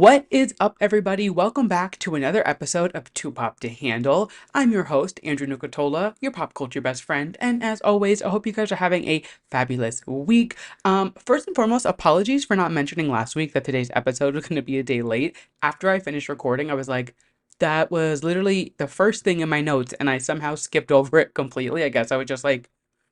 What is up, everybody? Welcome back to another episode of Too Pop to Handle. I'm your host, Andrew Nucatola, your pop culture best friend, and as always, I hope you guys are having a fabulous week. First and foremost, apologies for not mentioning last week that today's episode was going to be a day late. After I finished recording, I was like, that was literally the first thing in my notes, and I somehow skipped over it completely. I guess I was just like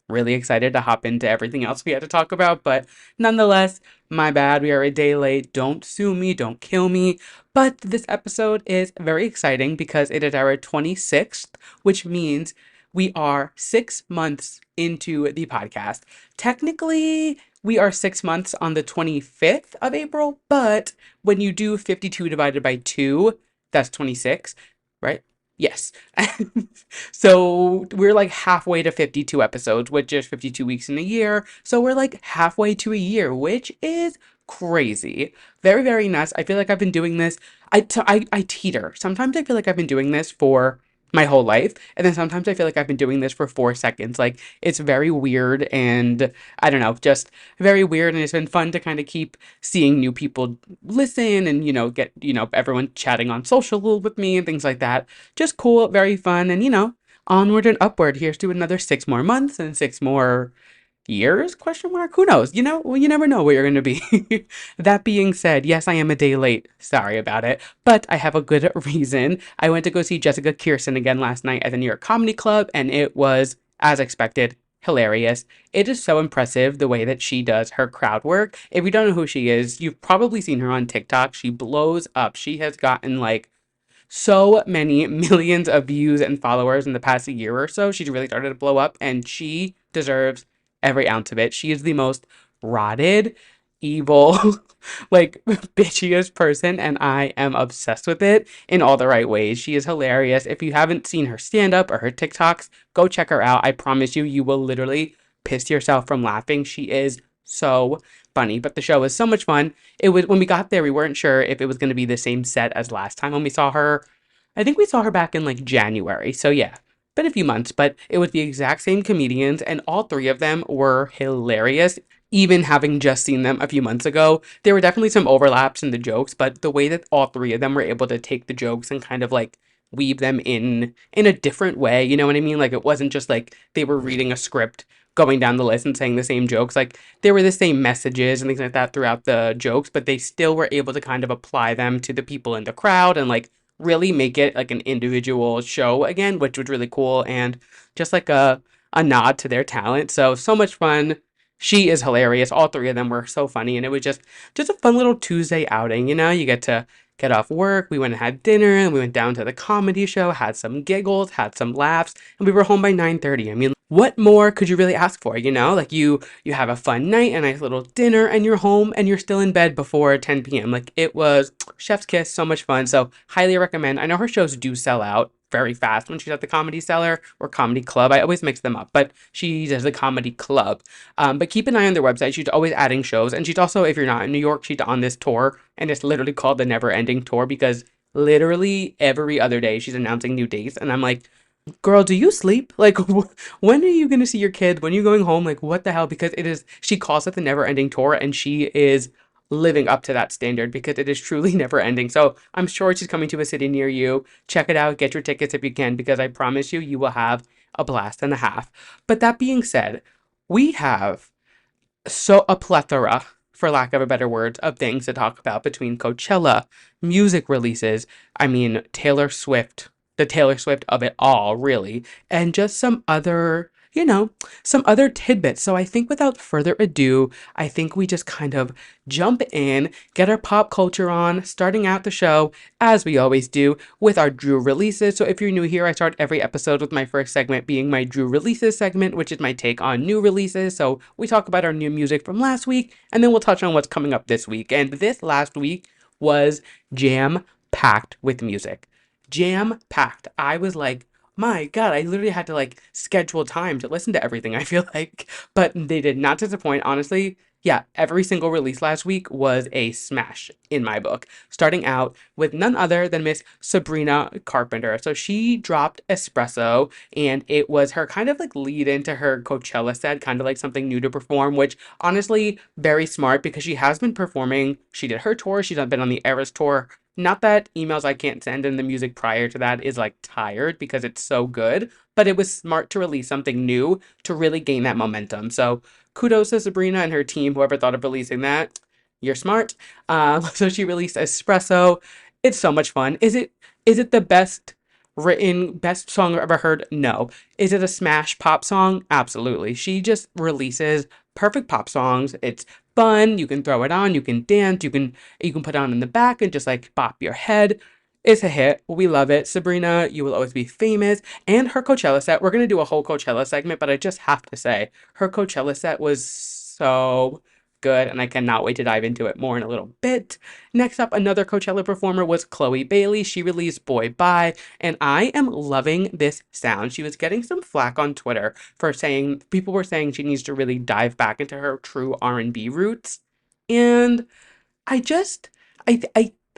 really excited to hop into everything else we had to talk about, but nonetheless, my bad. We are a day late. Don't sue me, don't kill me. But this episode is very exciting because it is our 26th, which means we are 6 months into the podcast. Technically, we are 6 months on the 25th of April, but when you do 52 divided by 2, that's 26, right? Yes. So we're like halfway to 52 episodes, which is 52 weeks in a year. So we're like halfway to a year, which is crazy. Very, very nice. I feel like I've been doing this. I teeter. Sometimes I feel like I've been doing this for my whole life. And then sometimes I feel like I've been doing this for 4 seconds. Like it's very weird and I don't know, just very weird. And it's been fun to kind of keep seeing new people listen and, get, everyone chatting on social with me and things like that. Just cool, very fun, and onward and upward. Here's to another 6 more months and 6 more years, question mark, who knows, well, you never know where you're going to be. That being said, yes, I am a day late, sorry about it, but I have a good reason. I went to go see Jessica Kirson again last night at the New York Comedy Club, and it was, as expected, hilarious. It is so impressive the way that she does her crowd work. If you don't know who she is, you've probably seen her on TikTok. She blows up. She has gotten like so many millions of views and followers in the past year or so. She's really started to blow up, and she deserves every ounce of it. She is the most rotted, evil, like bitchiest person, and I am obsessed with it in all the right ways. She is hilarious. If you haven't seen her stand up or her TikToks, go check her out. I promise you, you will literally piss yourself from laughing. She is so funny, but the show was so much fun. It was, when we got there, we weren't sure if it was going to be the same set as last time when we saw her. I think we saw her back in like January. So yeah, been a few months, but it was the exact same comedians, and all three of them were hilarious. Even having just seen them a few months ago, there were definitely some overlaps in the jokes, but the way that all three of them were able to take the jokes and kind of like weave them in a different way, you know what I mean? Like it wasn't just like they were reading a script, going down the list and saying the same jokes. Like there were the same messages and things like that throughout the jokes, but they still were able to kind of apply them to the people in the crowd and like really make it like an individual show again, which was really cool and just like a nod to their talent. So much fun. She is hilarious. All three of them were so funny, and it was just a fun little Tuesday outing. You get to get off work. We went and had dinner, and we went down to the comedy show, had some giggles, had some laughs, and we were home by 9:30. I mean, what more could you really ask for? Like you have a fun night, a nice little dinner, and you're home, and you're still in bed before 10 p.m. Like it was chef's kiss, so much fun. So highly recommend. I know her shows do sell out very fast when she's at the Comedy Cellar or Comedy Club. I always mix them up, but she does the Comedy Club. But keep an eye on their website. She's always adding shows, and she's also, if you're not in New York, she's on this tour, and it's literally called the Never Ending Tour because literally every other day she's announcing new dates, and I'm like, girl, do you sleep? Like, when are you gonna see your kids? When are you going home? Like, what the hell? Because it is, she calls it the Never Ending Tour, and she is living up to that standard because it is truly never ending. So I'm sure she's coming to a city near you. Check it out. Get your tickets if you can, because I promise you, you will have a blast and a half. But that being said, we have so a plethora, for lack of a better word, of things to talk about between Coachella, music releases, I mean, Taylor Swift, the Taylor Swift of it all, really, and just some other tidbits. So I think without further ado, I think we just kind of jump in, get our pop culture on, starting out the show, as we always do, with our Drew releases. So if you're new here, I start every episode with my first segment being my Drew releases segment, which is my take on new releases. So we talk about our new music from last week, and then we'll touch on what's coming up this week. And this last week was jam-packed with music. Jam-packed. I was like, my God, I literally had to like schedule time to listen to everything, I feel like. But they did not disappoint. Honestly, Yeah, every single release last week was a smash in my book, starting out with none other than Miss Sabrina Carpenter. So she dropped Espresso, and it was her kind of like lead into her Coachella set, kind of like something new to perform, which honestly, very smart because she has been performing. She did her tour, she's been on the Eras tour. Not that Emails I Can't Send and the music prior to that is like tired because it's so good, but it was smart to release something new to really gain that momentum. So kudos to Sabrina and her team, whoever thought of releasing that. You're smart. So she released Espresso. It's so much fun. Is it the best written, best song I've ever heard? No. Is it a smash pop song? Absolutely. She just releases perfect pop songs. It's fun. You can throw it on. You can dance. You can put it on in the back and just like bop your head. It's a hit. We love it. Sabrina, you will always be famous. And her Coachella set. We're gonna do a whole Coachella segment, but I just have to say, her Coachella set was so good, and I cannot wait to dive into it more in a little bit. Next up, another Coachella performer was Chloe Bailey. She released Boy Bye, and I am loving this sound. She was getting some flack on Twitter for saying people were saying she needs to really dive back into her true R&B roots. And I just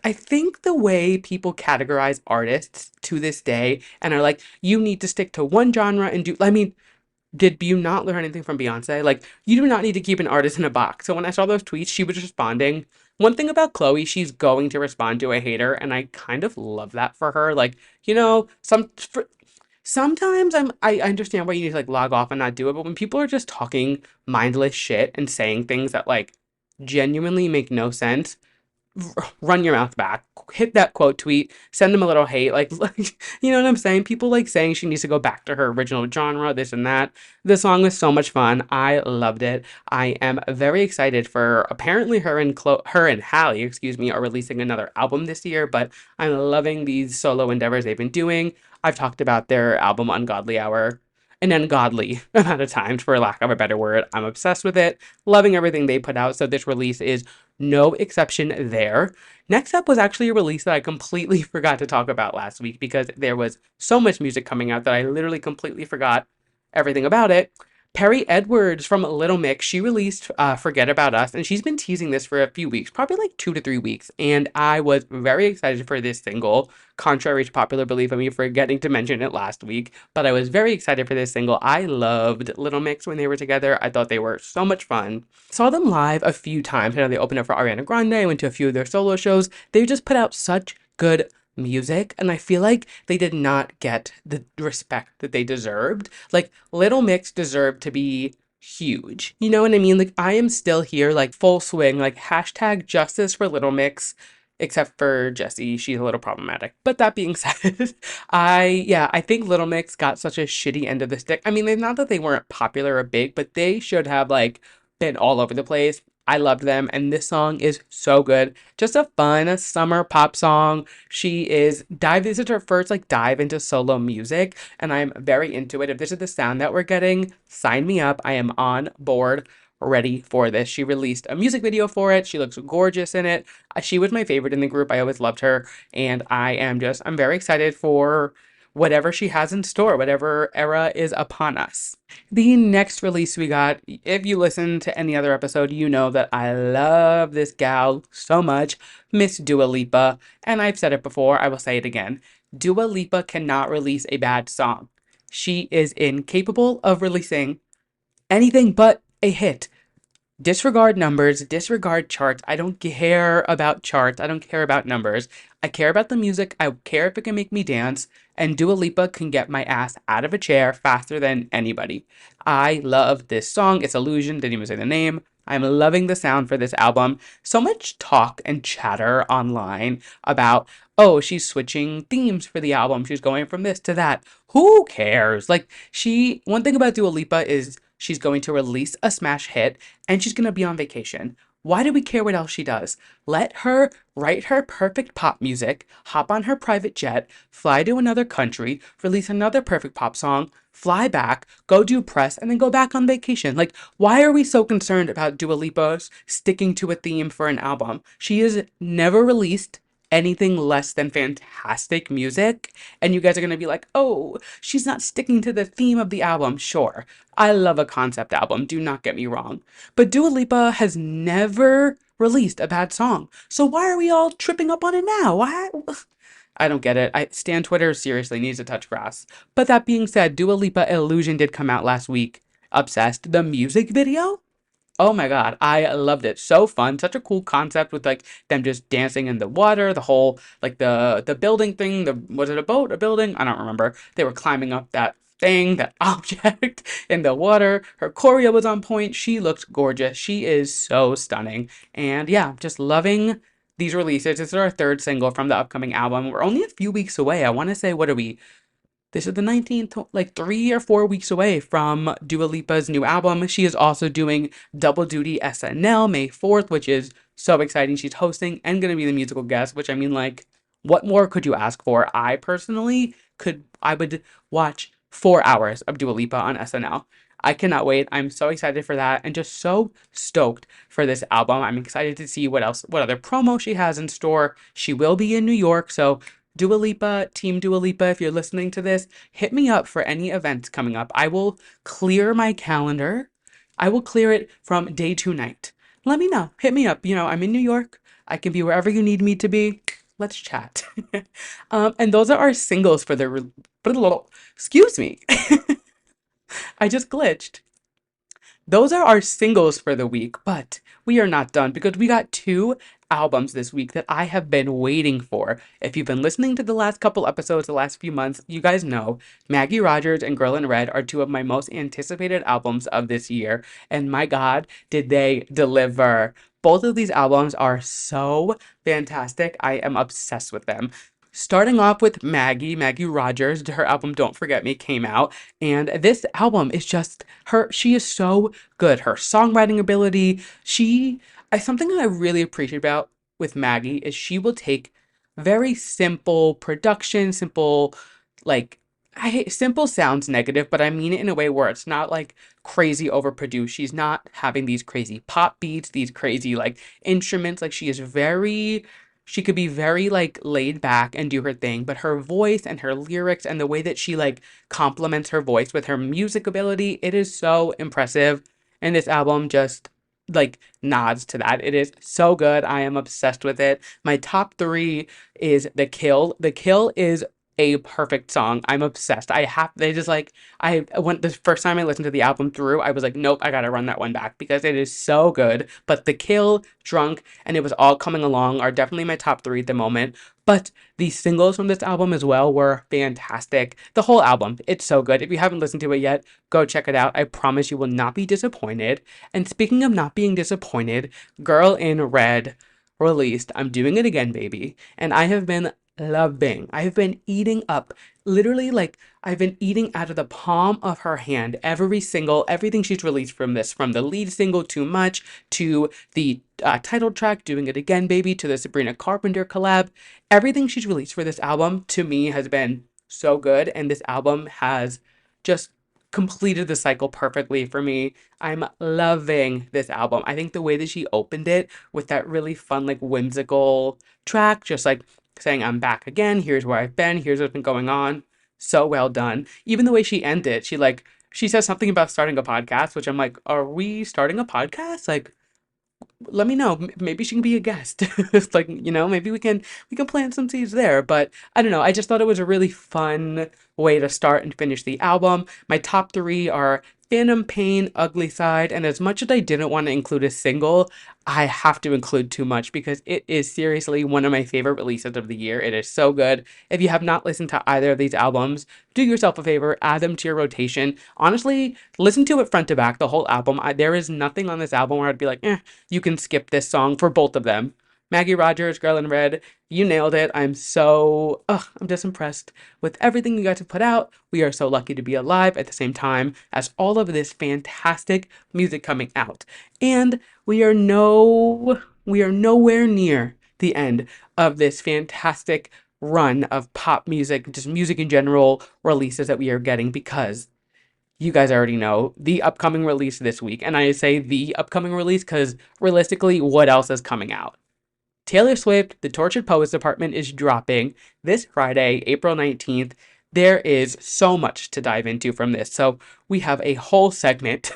I think the way people categorize artists to this day and are like, you need to stick to one genre and do, I mean, did you not learn anything from Beyonce? Like, you do not need to keep an artist in a box. So when I saw those tweets, she was responding. One thing about Chloe, she's going to respond to a hater, and I kind of love that for her. Like, sometimes I understand why you need to like log off and not do it, but when people are just talking mindless shit and saying things that like genuinely make no sense, run your mouth back, hit that quote tweet, send them a little hate, like you know what I'm saying? People like saying she needs to go back to her original genre, this and that. The song was so much fun. I loved it. I am very excited for apparently her and Hallie, excuse me, are releasing another album this year, but I'm loving these solo endeavors they've been doing. I've talked about their album Ungodly Hour an ungodly amount of times, for lack of a better word. I'm obsessed with it, loving everything they put out. So this release is no exception there. Next up was actually a release that I completely forgot to talk about last week because there was so much music coming out that I literally completely forgot everything about it. Perry Edwards from Little Mix, she released Forget About Us, and she's been teasing this for a few weeks, probably like 2 to 3 weeks, and I was very excited for this single, contrary to popular belief of me forgetting to mention it last week, but I was very excited for this single. I loved Little Mix when they were together. I thought they were so much fun. Saw them live a few times. I know they opened up for Ariana Grande. I went to a few of their solo shows. They just put out such good music, and I feel like they did not get the respect that they deserved. Like, Little Mix deserved to be huge. You know what I mean? Like, I am still here, like, full swing, like, hashtag justice for Little Mix, except for Jessie. She's a little problematic. But that being said, I think Little Mix got such a shitty end of the stick. I mean, not that they weren't popular or big, but they should have, like, been all over the place. I loved them, and this song is so good. Just a fun summer pop song. This is her first like dive into solo music, and I'm very into it. If this is the sound that we're getting, sign me up. I am on board, ready for this. She released a music video for it. She looks gorgeous in it. She was my favorite in the group. I always loved her, and I'm very excited for whatever she has in store, whatever era is upon us. The next release we got, if you listen to any other episode, you know that I love this gal so much, Miss Dua Lipa. And I've said it before, I will say it again. Dua Lipa cannot release a bad song. She is incapable of releasing anything but a hit. Disregard numbers, disregard charts. I don't care about charts. I don't care about numbers. I care about the music. I care if it can make me dance. And Dua Lipa can get my ass out of a chair faster than anybody. I love this song. It's Illusion. Didn't even say the name. I'm loving the sound for this album. So much talk and chatter online about, oh, she's switching themes for the album. She's going from this to that. Who cares? Like, one thing about Dua Lipa is she's going to release a smash hit and she's going to be on vacation. Why do we care what else she does? Let her write her perfect pop music, hop on her private jet, fly to another country, release another perfect pop song, fly back, go do press, and then go back on vacation. Like, why are we so concerned about Dua Lipa sticking to a theme for an album? She has never released anything less than fantastic music. And you guys are going to be like, oh, she's not sticking to the theme of the album. Sure, I love a concept album, do not get me wrong. But Dua Lipa has never released a bad song. So why are we all tripping up on it now? Why? I don't get it. Stan Twitter seriously needs to touch grass. But that being said, Dua Lipa Illusion did come out last week. Obsessed. The music video? Oh my god, I loved it. So fun, such a cool concept with like them just dancing in the water, the whole like the building thing, the was it a boat, a building? I don't remember. They were climbing up that thing, that object in the water. Her choreo was on point. She looked gorgeous. She is so stunning. And yeah, just loving these releases. This is our third single from the upcoming album. We're only a few weeks away. I want to say, what are we? This is the 19th, like 3 or 4 weeks away from Dua Lipa's new album. She is also doing double duty SNL May 4th, which is so exciting. She's hosting and going to be the musical guest, which I mean, like, what more could you ask for? I personally I would watch 4 hours of Dua Lipa on SNL. I cannot wait. I'm so excited for that and just so stoked for this album. I'm excited to see what other promo she has in store. She will be in New York, so Dua Lipa, Team Dua Lipa, if you're listening to this, hit me up for any events coming up. I will clear my calendar. I will clear it from day to night. Let me know. Hit me up. I'm in New York. I can be wherever you need me to be. Let's chat. And those are our singles for the. Excuse me. I just glitched. Those are our singles for the week, but we are not done because we got two albums this week that I have been waiting for. If you've been listening to the last couple episodes, the last few months, you guys know Maggie Rogers and Girl in Red are two of my most anticipated albums of this year. And my God, did they deliver! Both of these albums are so fantastic. I am obsessed with them. Starting off with Maggie Rogers, her album Don't Forget Me came out, and this album is just she is so good. Her songwriting ability, something that I really appreciate about with Maggie is she will take very simple production, like simple sounds negative, but I mean it in a way where it's not like crazy overproduced. She's not having these crazy pop beats, these crazy like instruments. Like she could be very like laid back and do her thing, but her voice and her lyrics and the way that she like complements her voice with her music ability, it is so impressive. And this album just like nods to that. It is so good. I am obsessed with it. My top three is The Kill. The Kill is a perfect song. I'm obsessed. They just like, I went the first time I listened to the album through, I was like, nope, I gotta run that one back because it is so good. But The Kill, Drunk, and It Was All Coming Along are definitely my top three at the moment. But the singles from this album as well were fantastic. The whole album, it's so good. If you haven't listened to it yet, go check it out. I promise you will not be disappointed. And speaking of not being disappointed, Girl in Red released I'm Doing It Again, Baby. And I have been loving. I've been eating up, literally, like, I've been eating out of the palm of her hand everything she's released from the lead single, Too Much, to the title track, Doing It Again, Baby, to the Sabrina Carpenter collab. Everything she's released for this album, to me, has been so good, and this album has just completed the cycle perfectly for me. I'm loving this album. I think the way that she opened it with that really fun, like, whimsical track, just like saying, I'm back again, here's where I've been, here's what's been going on. So well done. Even the way she ended, she says something about starting a podcast, which I'm like, are we starting a podcast? Like, let me know. Maybe she can be a guest. It's like, maybe we can plant some seeds there. But I don't know. I just thought it was a really fun way to start and finish the album. My top three are Phantom Pain, Ugly Side, and as much as I didn't want to include a single, I have to include Too Much because it is seriously one of my favorite releases of the year. It is so good. If you have not listened to either of these albums, do yourself a favor, add them to your rotation. Honestly, listen to it front to back, the whole album. There is nothing on this album where I'd be like, you can skip this song for both of them. Maggie Rogers, Girl in Red, you nailed it. I'm just impressed with everything you guys have put out. We are so lucky to be alive at the same time as all of this fantastic music coming out. And we are nowhere near the end of this fantastic run of pop music, just music in general, releases that we are getting because you guys already know the upcoming release this week. And I say the upcoming release because realistically, what else is coming out? Taylor Swift, The Tortured Poets Department is dropping this Friday, April 19th. There is so much to dive into from this. So, we have a whole segment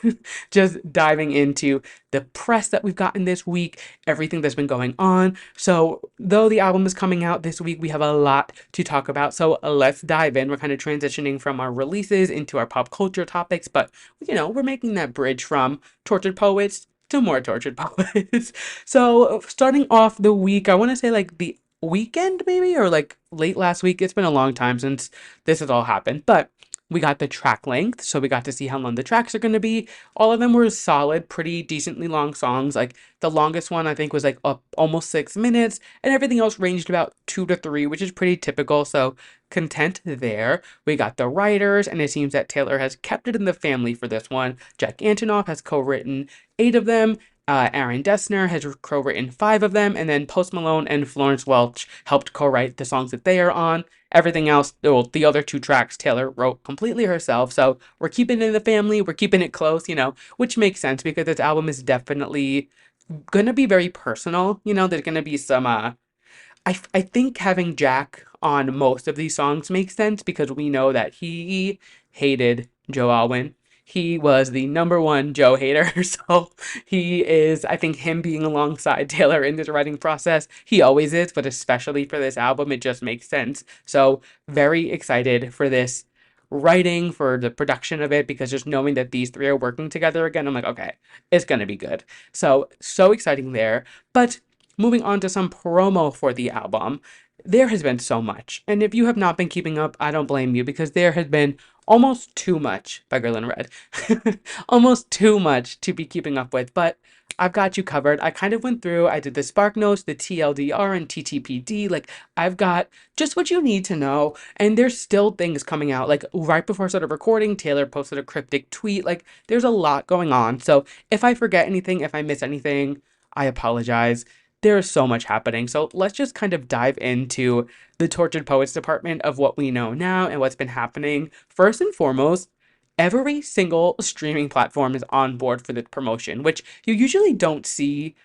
just diving into the press that we've gotten this week, everything that's been going on. So, though the album is coming out this week, we have a lot to talk about. So, let's dive in. We're kind of transitioning from our releases into our pop culture topics, but we're making that bridge from Tortured Poets to more Tortured Poets. So, starting off the week, I want to say like the weekend maybe, or like late last week. It's been a long time since this has all happened, but we got the track length, so we got to see how long the tracks are going to be. All of them were solid, pretty decently long songs. Like the longest one I think was like up almost 6 minutes, and everything else ranged about 2 to 3, which is pretty typical. So content there. We got the writers, and it seems that Taylor has kept it in the family for this one. Jack Antonoff has co-written 8 of them. Aaron Dessner has co-written 5 of them, and then Post Malone and Florence Welch helped co-write the songs that they are on. Everything else, well, the other 2 tracks, Taylor wrote completely herself. So we're keeping it in the family, we're keeping it close, which makes sense because this album is definitely gonna be very personal. There's gonna be some I think having Jack on most of these songs makes sense because we know that he hated Joe Alwyn. He was the number one Joe hater. So I think him being alongside Taylor in this writing process, he always is, but especially for this album, it just makes sense. So very excited for this writing, for the production of it, because just knowing that these 3 are working together again, I'm like, okay, it's gonna be good. So exciting there. But moving on to some promo for the album, there has been so much. And if you have not been keeping up, I don't blame you because there has been almost too much by Girl in Red. Almost too much to be keeping up with, but I've got you covered. I kind of went through, I did the Spark Notes, the TLDR, and TTPD. Like, I've got just what you need to know. And there's still things coming out. Like, right before I started recording, Taylor posted a cryptic tweet. Like, there's a lot going on. So, if I forget anything, if I miss anything, I apologize. There is so much happening. So let's just kind of dive into the Tortured Poets department of what we know now and what's been happening. First and foremost, every single streaming platform is on board for the promotion, which you usually don't see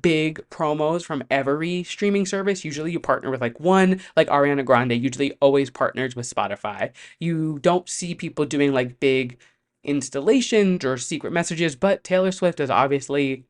big promos from every streaming service. Usually you partner with like one, like Ariana Grande usually always partners with Spotify. You don't see people doing like big installations or secret messages, but Taylor Swift is obviously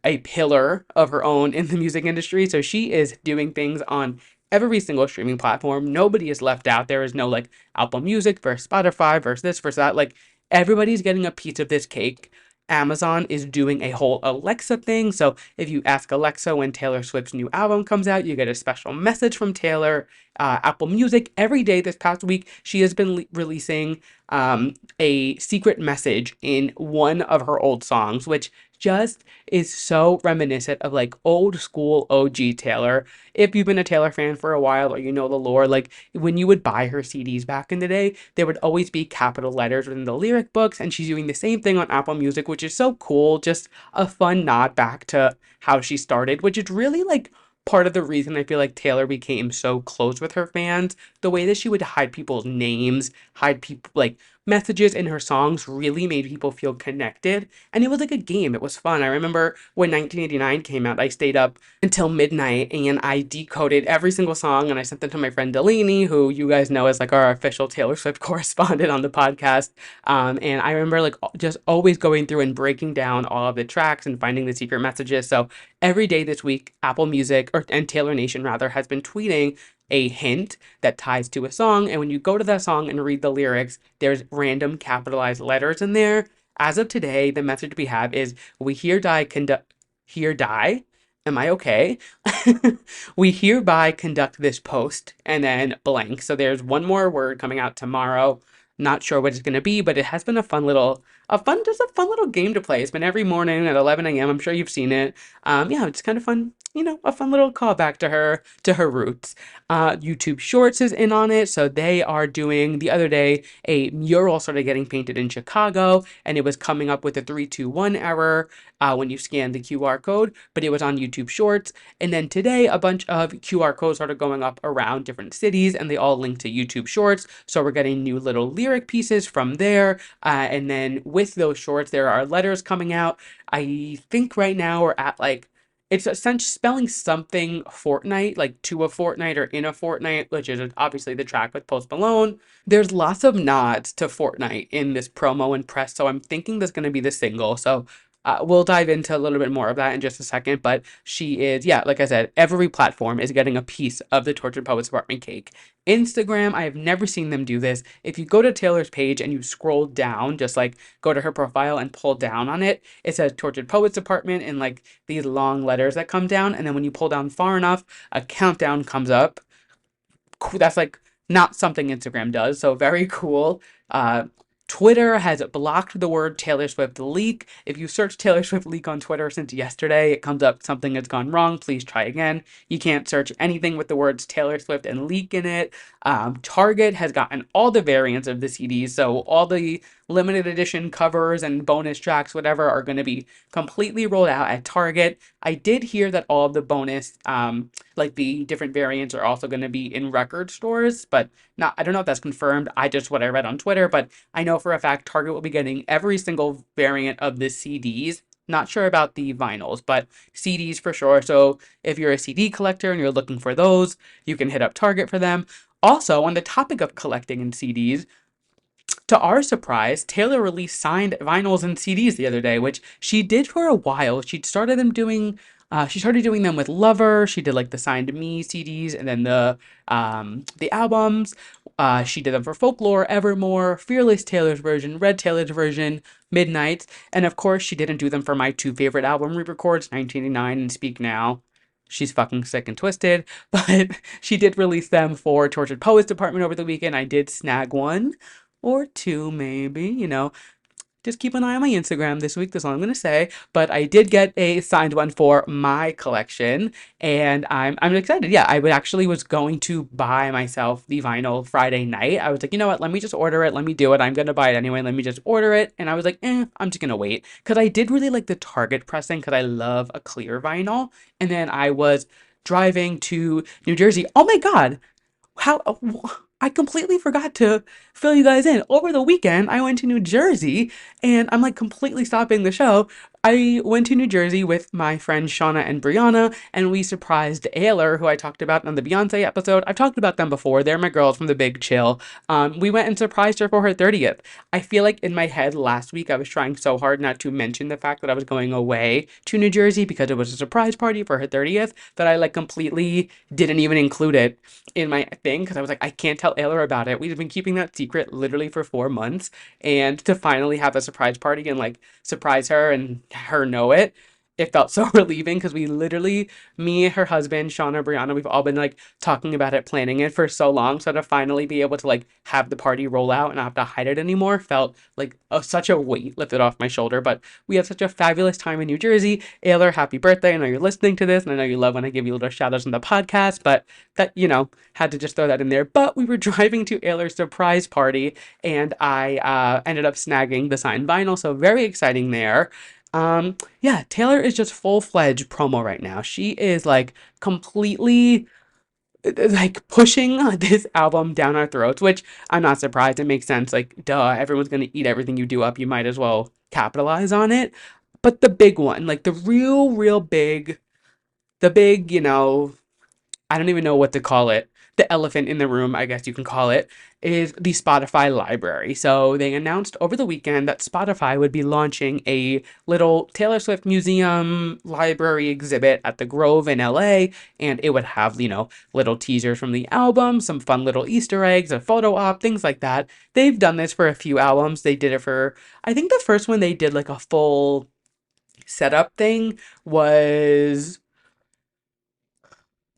a pillar of her own in the music industry. So she is doing things on every single streaming platform. Nobody is left out. There is no like Apple Music versus Spotify versus this versus that. Like everybody's getting a piece of this cake. Amazon is doing a whole Alexa thing. So if you ask Alexa when Taylor Swift's new album comes out, you get a special message from Taylor. Apple Music, every day this past week, she has been releasing a secret message in one of her old songs, which just is so reminiscent of like old school OG Taylor. If you've been a Taylor fan for a while or you know the lore, like when you would buy her CDs back in the day, there would always be capital letters within the lyric books, and she's doing the same thing on Apple Music, which is so cool. Just a fun nod back to how she started, which is really like part of the reason I feel like Taylor became so close with her fans. The way that she would hide people's names, hide people like messages in her songs really made people feel connected. And it was like a game. It was fun. I remember when 1989 came out, I stayed up until midnight and I decoded every single song and I sent them to my friend Delaney, who you guys know as like our official Taylor Swift correspondent on the podcast. And I remember like just always going through and breaking down all of the tracks and finding the secret messages. So every day this week, Apple Music and Taylor Nation rather has been tweeting a hint that ties to a song, and when you go to that song and read the lyrics, there's random capitalized letters in there. As of today, the message we have is we hereby conduct here die. Am I okay? We hereby conduct this post and then blank. So there's one more word coming out tomorrow. Not sure what it's gonna be, but it has been just a fun little game to play. It's been every morning at 11 a.m. I'm sure you've seen it. Yeah, it's kind of fun, a fun little callback to her roots. YouTube Shorts is in on it, so they are doing the other day a mural started getting painted in Chicago, and it was coming up with a 321 error when you scan the QR code, but it was on YouTube Shorts. And then today, a bunch of QR codes started going up around different cities, and they all link to YouTube Shorts. So we're getting new little lyric pieces from there. And then with those shorts, there are letters coming out. I think right now we're at like it's essentially spelling something Fortnite, like to a fortnight or in a fortnight, which is obviously the track with Post Malone. There's lots of nods to Fortnite in this promo and press, so I'm thinking there's going to be the single. So we'll dive into a little bit more of that in just a second. But she is, yeah, like I said, every platform is getting a piece of the Tortured Poets Apartment cake. Instagram, I have never seen them do this. If you go to Taylor's page and you scroll down, just like go to her profile and pull down on it, it says Tortured Poets Apartment and like these long letters that come down. And then when you pull down far enough, a countdown comes up. That's like not something Instagram does. So very cool. Uh, Twitter has blocked the word Taylor Swift leak. If you search Taylor Swift leak on Twitter since yesterday, it comes up something has gone wrong. Please try again. You can't search anything with the words Taylor Swift and leak in it. Target has gotten all the variants of the CDs, so all the limited edition covers and bonus tracks, whatever, are going to be completely rolled out at Target. I did hear that all of the bonus, like the different variants, are also going to be in record stores, but not. I don't know if that's confirmed. I just what I read on Twitter, but I know for a fact Target will be getting every single variant of the CDs. Not sure about the vinyls, but CDs for sure. So if you're a CD collector and you're looking for those, you can hit up Target for them. Also, on the topic of collecting in CDs, to our surprise, Taylor released signed vinyls and CDs the other day, which she did for a while. She started doing them with Lover. She did like the signed Me CDs and then the albums. She did them for Folklore, Evermore, Fearless Taylor's version, Red Taylor's version, Midnight, and of course she didn't do them for my two favorite album re-records, 1989 and Speak Now. She's fucking sick and twisted, but she did release them for Tortured Poets Department over the weekend. I did snag one or two, maybe, just keep an eye on my Instagram this week. That's all I'm gonna say. But I did get a signed one for my collection, and I'm excited. Yeah, I would actually was going to buy myself the vinyl Friday night. I was like, you know what? Let me just order it. Let me do it. I'm gonna buy it anyway. Let me just order it. And I was like, I'm just gonna wait because I did really like the Target pressing because I love a clear vinyl. And then I was driving to New Jersey. Oh my God, how I completely forgot to fill you guys in. Over the weekend, I went to New Jersey and I'm like completely stopping the show. I went to New Jersey with my friends Shauna and Brianna, and we surprised Ayler, who I talked about on the Beyonce episode. I've talked about them before. They're my girls from the Big Chill. We went and surprised her for her 30th. I feel like in my head last week, I was trying so hard not to mention the fact that I was going away to New Jersey because it was a surprise party for her 30th that I like completely didn't even include it in my thing because I was like, I can't tell Ayler about it. We've been keeping that secret literally for 4 months, and to finally have a surprise party and like surprise her and her know it, it felt so relieving because we literally, me, her husband, Shauna, Brianna, we've all been like talking about it, planning it for so long. So to finally be able to like have the party roll out and not have to hide it anymore felt like such a weight lifted off my shoulder. But we had such a fabulous time in New Jersey. Ayler, happy birthday. I know you're listening to this and I know you love when I give you little shout outs on the podcast, but that, had to just throw that in there. But we were driving to Ayler's surprise party and I ended up snagging the signed vinyl. So very exciting there. Yeah, Taylor is just full-fledged promo right now. She is like completely like pushing this album down our throats, which I'm not surprised. It makes sense. Like, duh, everyone's gonna eat everything you do up. You might as well capitalize on it. But the big one, like the real big, I don't even know what to call it. The elephant in the room, I guess you can call it, is the Spotify library. So they announced over the weekend that Spotify would be launching a little Taylor Swift museum library exhibit at the Grove in LA, and it would have, little teasers from the album, some fun little Easter eggs, a photo op, things like that. They've done this for a few albums. They did it for, I think the first one they did like a full setup thing was,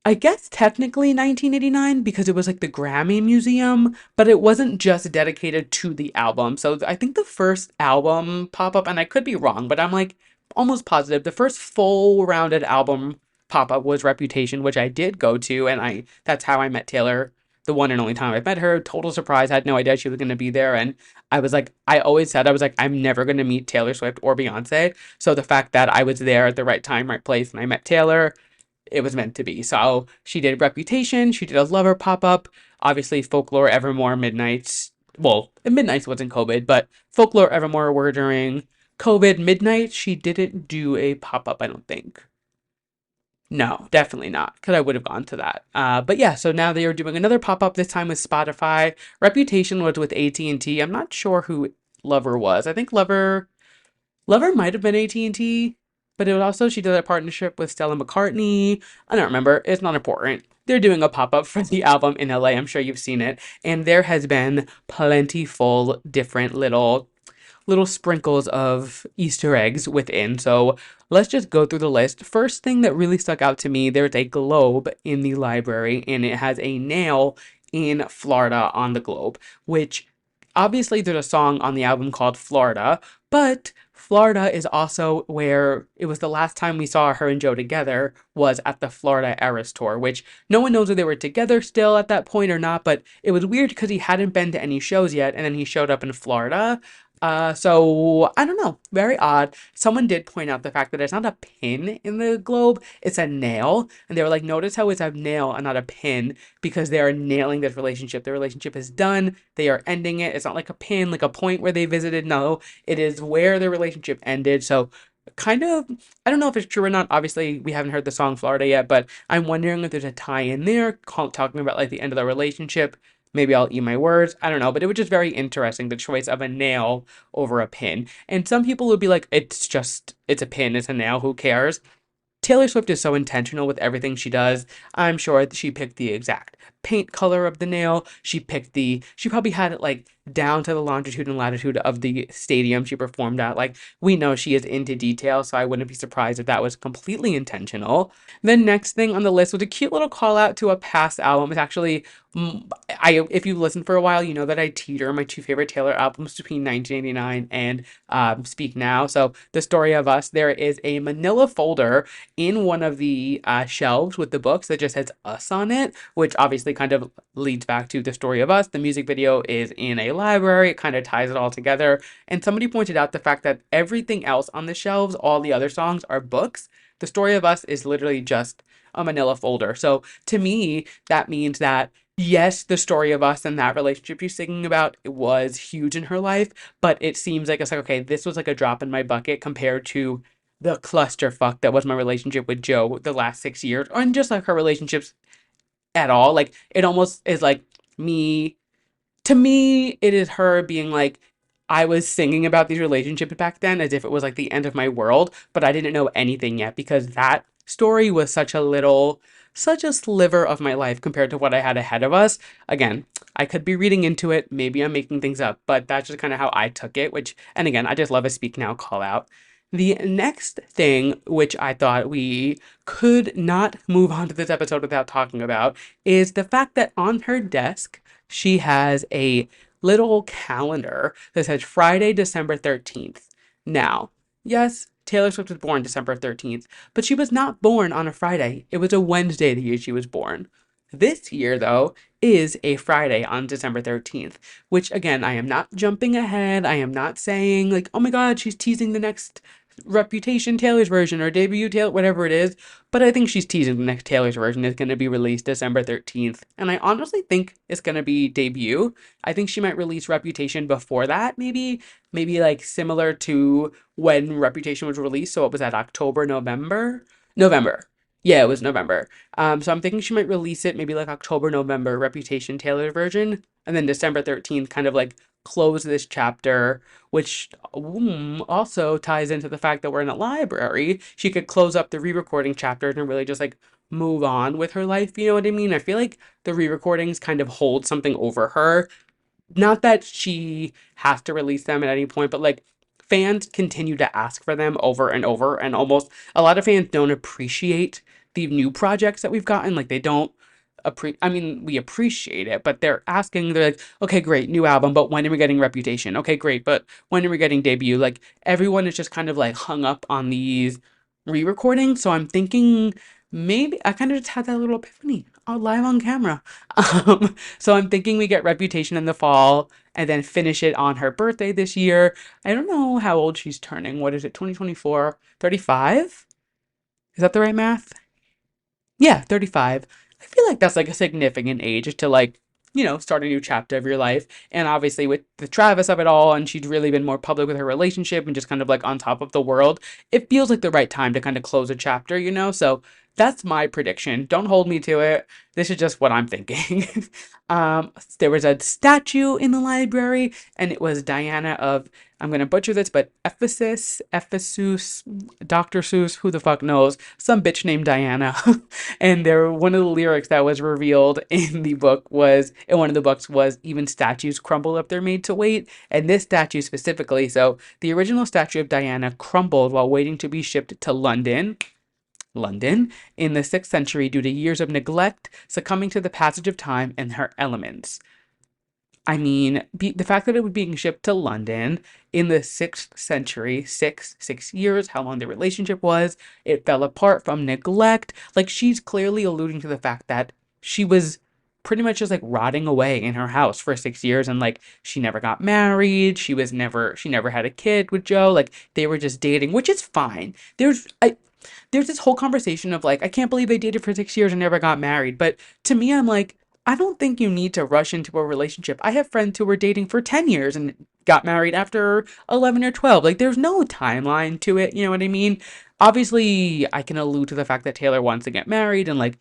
I guess technically 1989 because it was like the Grammy Museum, but it wasn't just dedicated to the album. So I think the first album pop up, and I could be wrong, but I'm like almost positive the first full rounded album pop up was Reputation, which I did go to, and that's how I met Taylor, the one and only time I met her. Total surprise, had no idea she was going to be there, and I was like, I always said I was like, I'm never going to meet Taylor Swift or Beyonce. So the fact that I was there at the right time, right place, and I met Taylor, it was meant to be. So she did Reputation, she did a Lover pop up, obviously Folklore, Evermore, Midnights. Well, Midnights wasn't COVID, but Folklore, Evermore were during COVID. Midnight, she didn't do a pop up, I don't think. No, definitely not, because I would have gone to that. But yeah, so now they are doing another pop-up, this time with Spotify. Reputation was with AT&T. I'm not sure who Lover was. I think Lover might have been AT&T, but it was also, she did a partnership with Stella McCartney. I don't remember. It's not important. They're doing a pop-up for the album in LA. I'm sure you've seen it. And there has been plentiful different little sprinkles of Easter eggs within. So let's just go through the list. First thing that really stuck out to me, there's a globe in the library and it has a nail in Florida on the globe, which obviously there's a song on the album called Florida, but Florida is also where it was the last time we saw her and Joe together was at the Florida Eras tour, which no one knows if they were together still at that point or not, but it was weird because he hadn't been to any shows yet and then he showed up in Florida. So I don't know, very odd. Someone did point out the fact that it's not a pin in the globe, it's a nail. And they were like, notice how it's a nail and not a pin because they are nailing this relationship. The relationship is done, they are ending it. It's not like a pin, like a point where they visited. No, it is where the relationship ended. So kind of, I don't know if it's true or not. Obviously, we haven't heard the song Florida yet, but I'm wondering if there's a tie in there talking about like the end of the relationship. Maybe I'll eat my words. I don't know, but it was just very interesting, the choice of a nail over a pin. And some people would be like, it's a pin, it's a nail, who cares? Taylor Swift is so intentional with everything she does. I'm sure she picked the exact paint color of the nail. She probably had it like down to the longitude and latitude of the stadium she performed at. Like, we know she is into detail, so I wouldn't be surprised if that was completely intentional. The next thing on the list was a cute little call out to a past album. It's actually, if you've listened for a while, you know that I teeter my two favorite Taylor albums between 1989 and Speak Now. So, The Story of Us, there is a manila folder in one of the shelves with the books that just says Us on it, which obviously kind of leads back to The Story of Us. The music video is in a library. It kind of ties it all together. And somebody pointed out the fact that everything else on the shelves, all the other songs, are books. The Story of Us is literally just a manila folder. So to me, that means that yes, the story of us and that relationship she's singing about was huge in her life, but it seems like it's like, okay, this was like a drop in my bucket compared to the clusterfuck that was my relationship with Joe the last 6 years, and just like her relationships at all. Like, it almost is like me, to me, it is her being like, I was singing about these relationships back then as if it was like the end of my world, but I didn't know anything yet because that story was such a sliver of my life compared to what I had ahead of us. Again, I could be reading into it. Maybe I'm making things up, but that's just kind of how I took it, which, and again, I just love a Speak Now call out. The next thing, which I thought we could not move on to this episode without talking about, is the fact that on her desk, she has a little calendar that says Friday, December 13th. Now, yes, Taylor Swift was born December 13th, but she was not born on a Friday. It was a Wednesday the year she was born. This year, though, is a Friday on December 13th, which again, I am not jumping ahead. I am not saying, like, oh my God, she's teasing the next Reputation Taylor's version or debut Taylor, whatever it is. But I think she's teasing the next Taylor's version is going to be released December 13th. And I honestly think it's going to be debut. I think she might release Reputation before that, maybe like similar to when Reputation was released. So it was at October, November? November. Yeah, it was November. So I'm thinking she might release it maybe like October, November, Reputation Taylor version, and then December 13th, kind of like close this chapter, which also ties into the fact that we're in a library. She could close up the re-recording chapters and really just like move on with her life. You know what I mean? I feel like the re-recordings kind of hold something over her. Not that she has to release them at any point, but like fans continue to ask for them over and over, and almost a lot of fans don't appreciate the new projects that we've gotten. Like, they don't I mean, we appreciate it, but they're like, okay, great, new album, but when are we getting Reputation? Okay, great, but when are we getting debut? Like, everyone is just kind of like hung up on these re-recordings. So I'm thinking maybe I kind of just had that little epiphany live on camera. So I'm thinking we get Reputation in the fall and then finish it on her birthday this year. I don't know how old she's turning. What is it, 2024? 35? Is that the right math? Yeah, 35. I feel like that's like a significant age to like start a new chapter of your life. And obviously with the Travis of it all, and she'd really been more public with her relationship and just kind of like on top of the world, it feels like the right time to kind of close a chapter. So that's my prediction. Don't hold me to it. This is just what I'm thinking. There was a statue in the library, and it was Diana of, I'm gonna butcher this, but Ephesus, Dr. Seuss, who the fuck knows, some bitch named Diana. And one of the lyrics that was revealed in one of the books was, even statues crumble if they're made to wait. And this statue specifically, so the original statue of Diana crumbled while waiting to be shipped to London in the 6th century due to years of neglect, succumbing to the passage of time and her elements. I mean, the fact that it was being shipped to London in the 6th century, six years, how long the relationship was, it fell apart from neglect. Like, she's clearly alluding to the fact that she was pretty much just like rotting away in her house for 6 years, and like she never got married. She never had a kid with Joe. Like, they were just dating, which is fine. There's this whole conversation of like, I can't believe they dated for 6 years and never got married. But to me, I'm like, I don't think you need to rush into a relationship. I have friends who were dating for 10 years and got married after 11 or 12. Like, there's no timeline to it. You know what I mean? Obviously, I can allude to the fact that Taylor wants to get married and like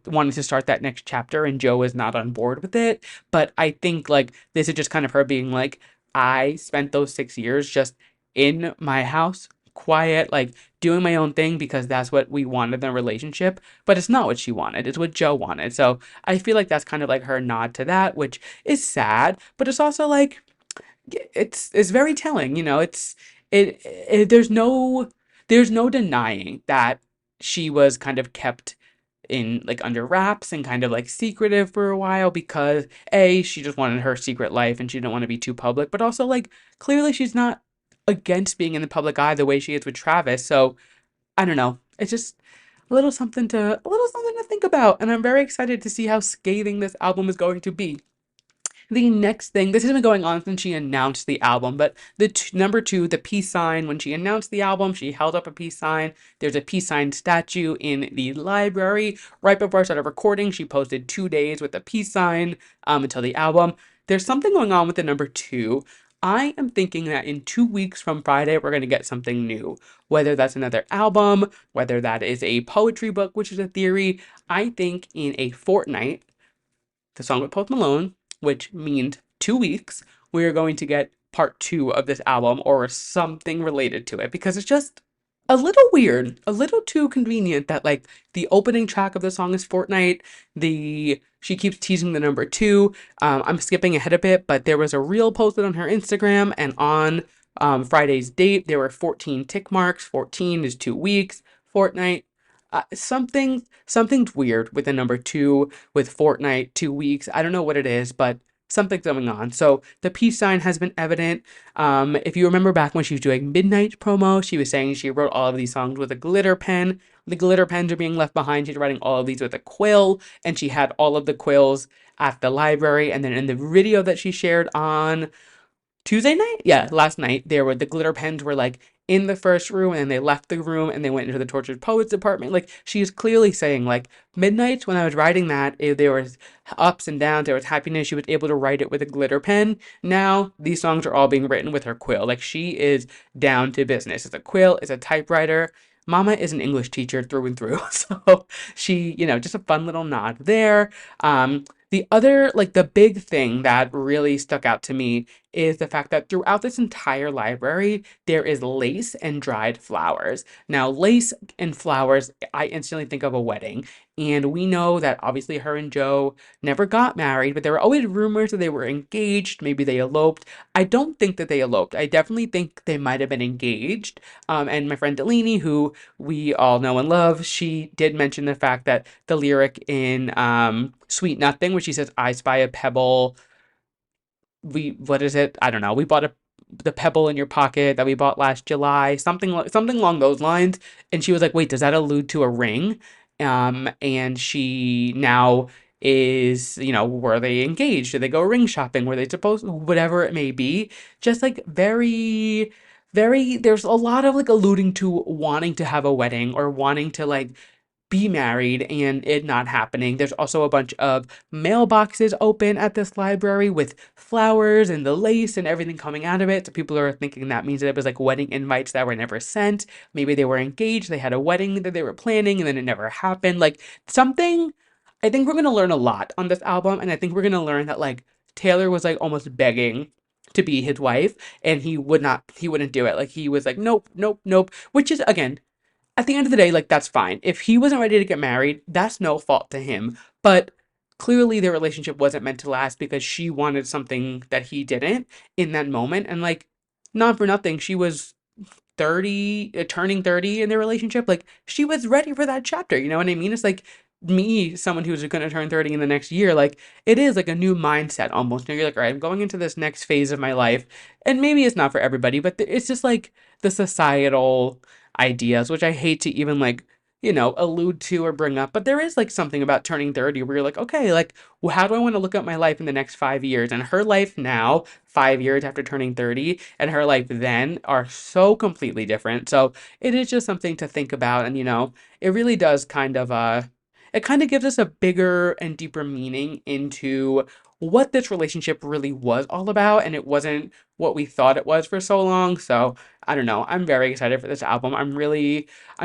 wanted to start that next chapter, and Joe is not on board with it. But I think like this is just kind of her being like, I spent those 6 years just in my house, quiet, like doing my own thing because that's what we wanted in a relationship. But it's not what she wanted, it's what Joe wanted. So I feel like that's kind of like her nod to that, which is sad, but it's also like, it's very telling. There's no denying that she was kind of kept in like under wraps and kind of like secretive for a while because she just wanted her secret life and she didn't want to be too public, but also like clearly she's not against being in the public eye the way she is with Travis. So I don't know. It's just a little something to think about, and I'm very excited to see how scathing this album is going to be. The next thing, this has been going on since she announced the album, but number two, the peace sign. When she announced the album, she held up a peace sign. There's a peace sign statue in the library. Right before I started recording, she posted 2 days with a peace sign until the album. There's something going on with the number two. I am thinking that in 2 weeks from Friday, we're going to get something new. Whether that's another album, whether that is a poetry book, which is a theory. I think in a fortnight, the song with Post Malone, which means 2 weeks, we are going to get part two of this album or something related to it, because it's just a little weird, a little too convenient that like the opening track of the song is Fortnite. She keeps teasing the number two. I'm skipping ahead a bit, but there was a reel posted on her Instagram, and on Friday's date, there were 14 tick marks. 14 is 2 weeks. Fortnite. Something's weird with the number two, with Fortnite, 2 weeks. I don't know what it is, but something's going on. So the peace sign has been evident. If you remember back when she was doing Midnight promo, she was saying she wrote all of these songs with a glitter pen. The glitter pens are being left behind. She's writing all of these with a quill, and she had all of the quills at the library. And then in the video that she shared on Tuesday night? Yeah, last night, the glitter pens were like in the first room, and then they left the room and they went into the tortured poets department. Like, she is clearly saying like, Midnight, when I was writing that, there was ups and downs, there was happiness. She was able to write it with a glitter pen. Now these songs are all being written with her quill. Like, she is down to business. It's a quill, it's a typewriter. Mama is an English teacher through and through. So she, just a fun little nod there. The other, like the big thing that really stuck out to me is the fact that throughout this entire library, there is lace and dried flowers. Now, lace and flowers, I instantly think of a wedding. And we know that obviously her and Joe never got married, but there were always rumors that they were engaged. Maybe they eloped. I don't think that they eloped. I definitely think they might have been engaged. And my friend Delaney, who we all know and love, she did mention the fact that the lyric in Sweet Nothing, where she says, I spy a pebble. What is it? I don't know. We bought the pebble in your pocket that we bought last July, something along those lines. And she was like, wait, does that allude to a ring? And she now is, were they engaged? Did they go ring shopping? Were they supposed, whatever it may be? Just like very, very, there's a lot of like alluding to wanting to have a wedding or wanting to like be married and it not happening. There's also a bunch of mailboxes open at this library with flowers and the lace and everything coming out of it. So people are thinking that means that it was like wedding invites that were never sent. Maybe they were engaged, they had a wedding that they were planning and then it never happened. Like something, I think we're going to learn a lot on this album. And I think we're going to learn that like Taylor was like almost begging to be his wife and he wouldn't do it. Like he was like, nope, nope, nope, which is again, at the end of the day, like that's fine. If he wasn't ready to get married, that's no fault to him. But clearly their relationship wasn't meant to last because she wanted something that he didn't in that moment. And like, not for nothing, she was 30, turning 30 in their relationship. Like she was ready for that chapter. You know what I mean? It's like me, someone who's going to turn 30 in the next year, like it is like a new mindset almost. And you're like, all right, I'm going into this next phase of my life. And maybe it's not for everybody, but it's just like the societal ideas, which I hate to even like, allude to or bring up. But there is like something about turning 30 where you're like, okay, like, well, how do I want to look at my life in the next 5 years? And her life now, 5 years after turning 30, and her life then are so completely different. So it is just something to think about. And, it really does it kind of gives us a bigger and deeper meaning into what this relationship really was all about. And it wasn't what we thought it was for so long. So I don't know. I'm very excited for this album. I'm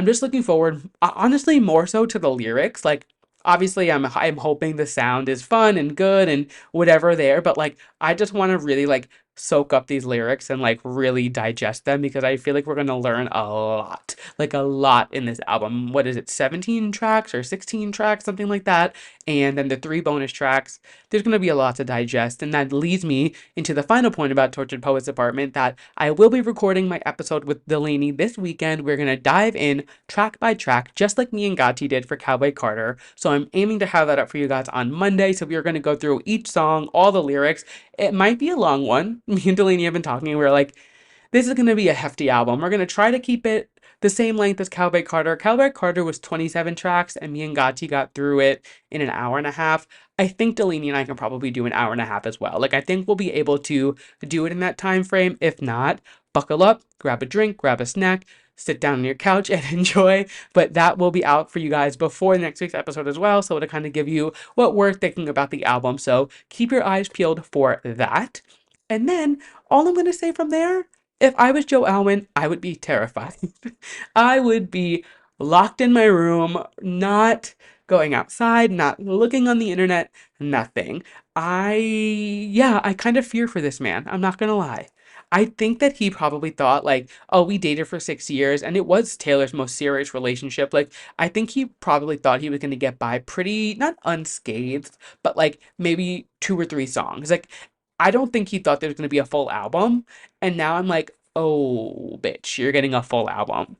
just looking forward, honestly, more so to the lyrics. Like, obviously, I'm hoping the sound is fun and good and whatever there, but like, I just want to really like soak up these lyrics and like really digest them because I feel like we're gonna learn a lot, like a lot in this album. What is it, 17 tracks or 16 tracks, something like that? And then the three bonus tracks. There's gonna be a lot to digest, and that leads me into the final point about Tortured Poets Apartment that I will be recording my episode with Delaney this weekend. We're gonna dive in track by track, just like me and Gatti did for Cowboy Carter. So I'm aiming to have that up for you guys on Monday. So we're gonna go through each song, all the lyrics. It might be a long one. Me and Delaney have been talking. We're like, this is going to be a hefty album. We're going to try to keep it the same length as Cowboy Carter. Cowboy Carter was 27 tracks, and me and Gatti got through it in an hour and a half. I think Delaney and I can probably do an hour and a half as well. Like, I think we'll be able to do it in that time frame. If not, buckle up, grab a drink, grab a snack, sit down on your couch and enjoy. But that will be out for you guys before next week's episode as well. So to kind of give you what we're thinking about the album. So keep your eyes peeled for that. And then all I'm going to say from there, if I was Joe Alwyn, I would be terrified. I would be locked in my room, not going outside, not looking on the internet, nothing. Yeah, I kind of fear for this man. I'm not gonna lie. I think that he probably thought, like, oh, we dated for 6 years, and it was Taylor's most serious relationship. Like, I think he probably thought he was gonna get by pretty, not unscathed, but like maybe two or three songs. Like, I don't think he thought there was gonna be a full album. And now I'm like, oh, bitch, you're getting a full album.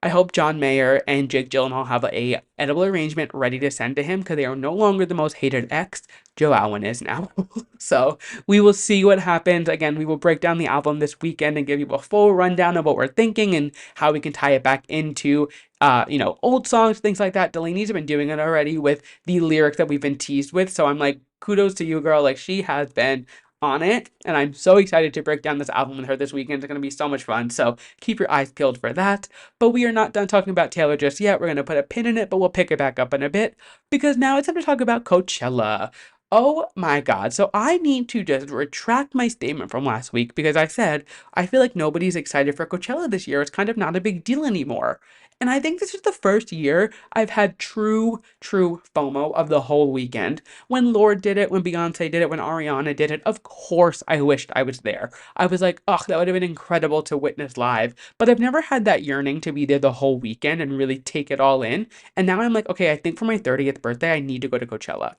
I hope John Mayer and Jake Gyllenhaal have a edible arrangement ready to send to him because they are no longer the most hated ex. Joe Alwyn is now. So we will see what happens. Again, we will break down the album this weekend and give you a full rundown of what we're thinking and how we can tie it back into old songs, things like that. Delaney's been doing it already with the lyrics that we've been teased with. So I'm like, kudos to you, girl. Like she has been on it, and I'm so excited to break down this album with her this weekend. It's going to be so much fun, so keep your eyes peeled for that. But we are not done talking about Taylor just yet. We're going to put a pin in it, but we'll pick it back up in a bit, because now it's time to talk about Coachella. Oh my God. So I need to just retract my statement from last week because I said I feel like nobody's excited for Coachella this year. It's kind of not a big deal anymore. And I think this is the first year I've had true FOMO of the whole weekend. When Lorde did it, when Beyonce did it, when Ariana did it, of course I wished I was there. I was like, oh, that would have been incredible to witness live. But I've never had that yearning to be there the whole weekend and really take it all in. And now I'm like, okay, I think for my 30th birthday, I need to go to Coachella.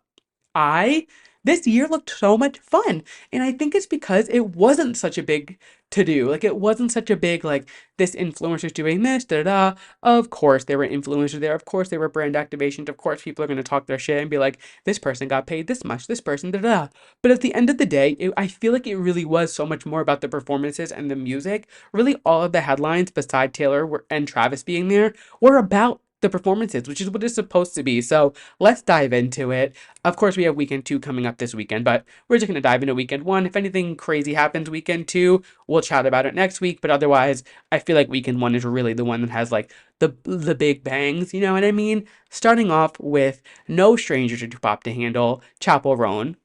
I this year looked so much fun. And I think it's because it wasn't such a big to do. Like it wasn't such a big like this influencer's doing this, da da da. Of course there were influencers there. Of course there were brand activations. Of course people are gonna talk their shit and be like, this person got paid this much, this person, da da. But at the end of the day, I feel like it really was so much more about the performances and the music. Really all of the headlines beside Taylor and Travis being there were about the performances, which is what it's supposed to be. So let's dive into it. Of course, we have weekend two coming up this weekend, but we're just going to dive into weekend one. If anything crazy happens weekend two, we'll chat about it next week. But otherwise, I feel like weekend one is really the one that has like the big bangs, you know what I mean? Starting off with no stranger to pop to handle, Chapel Roan.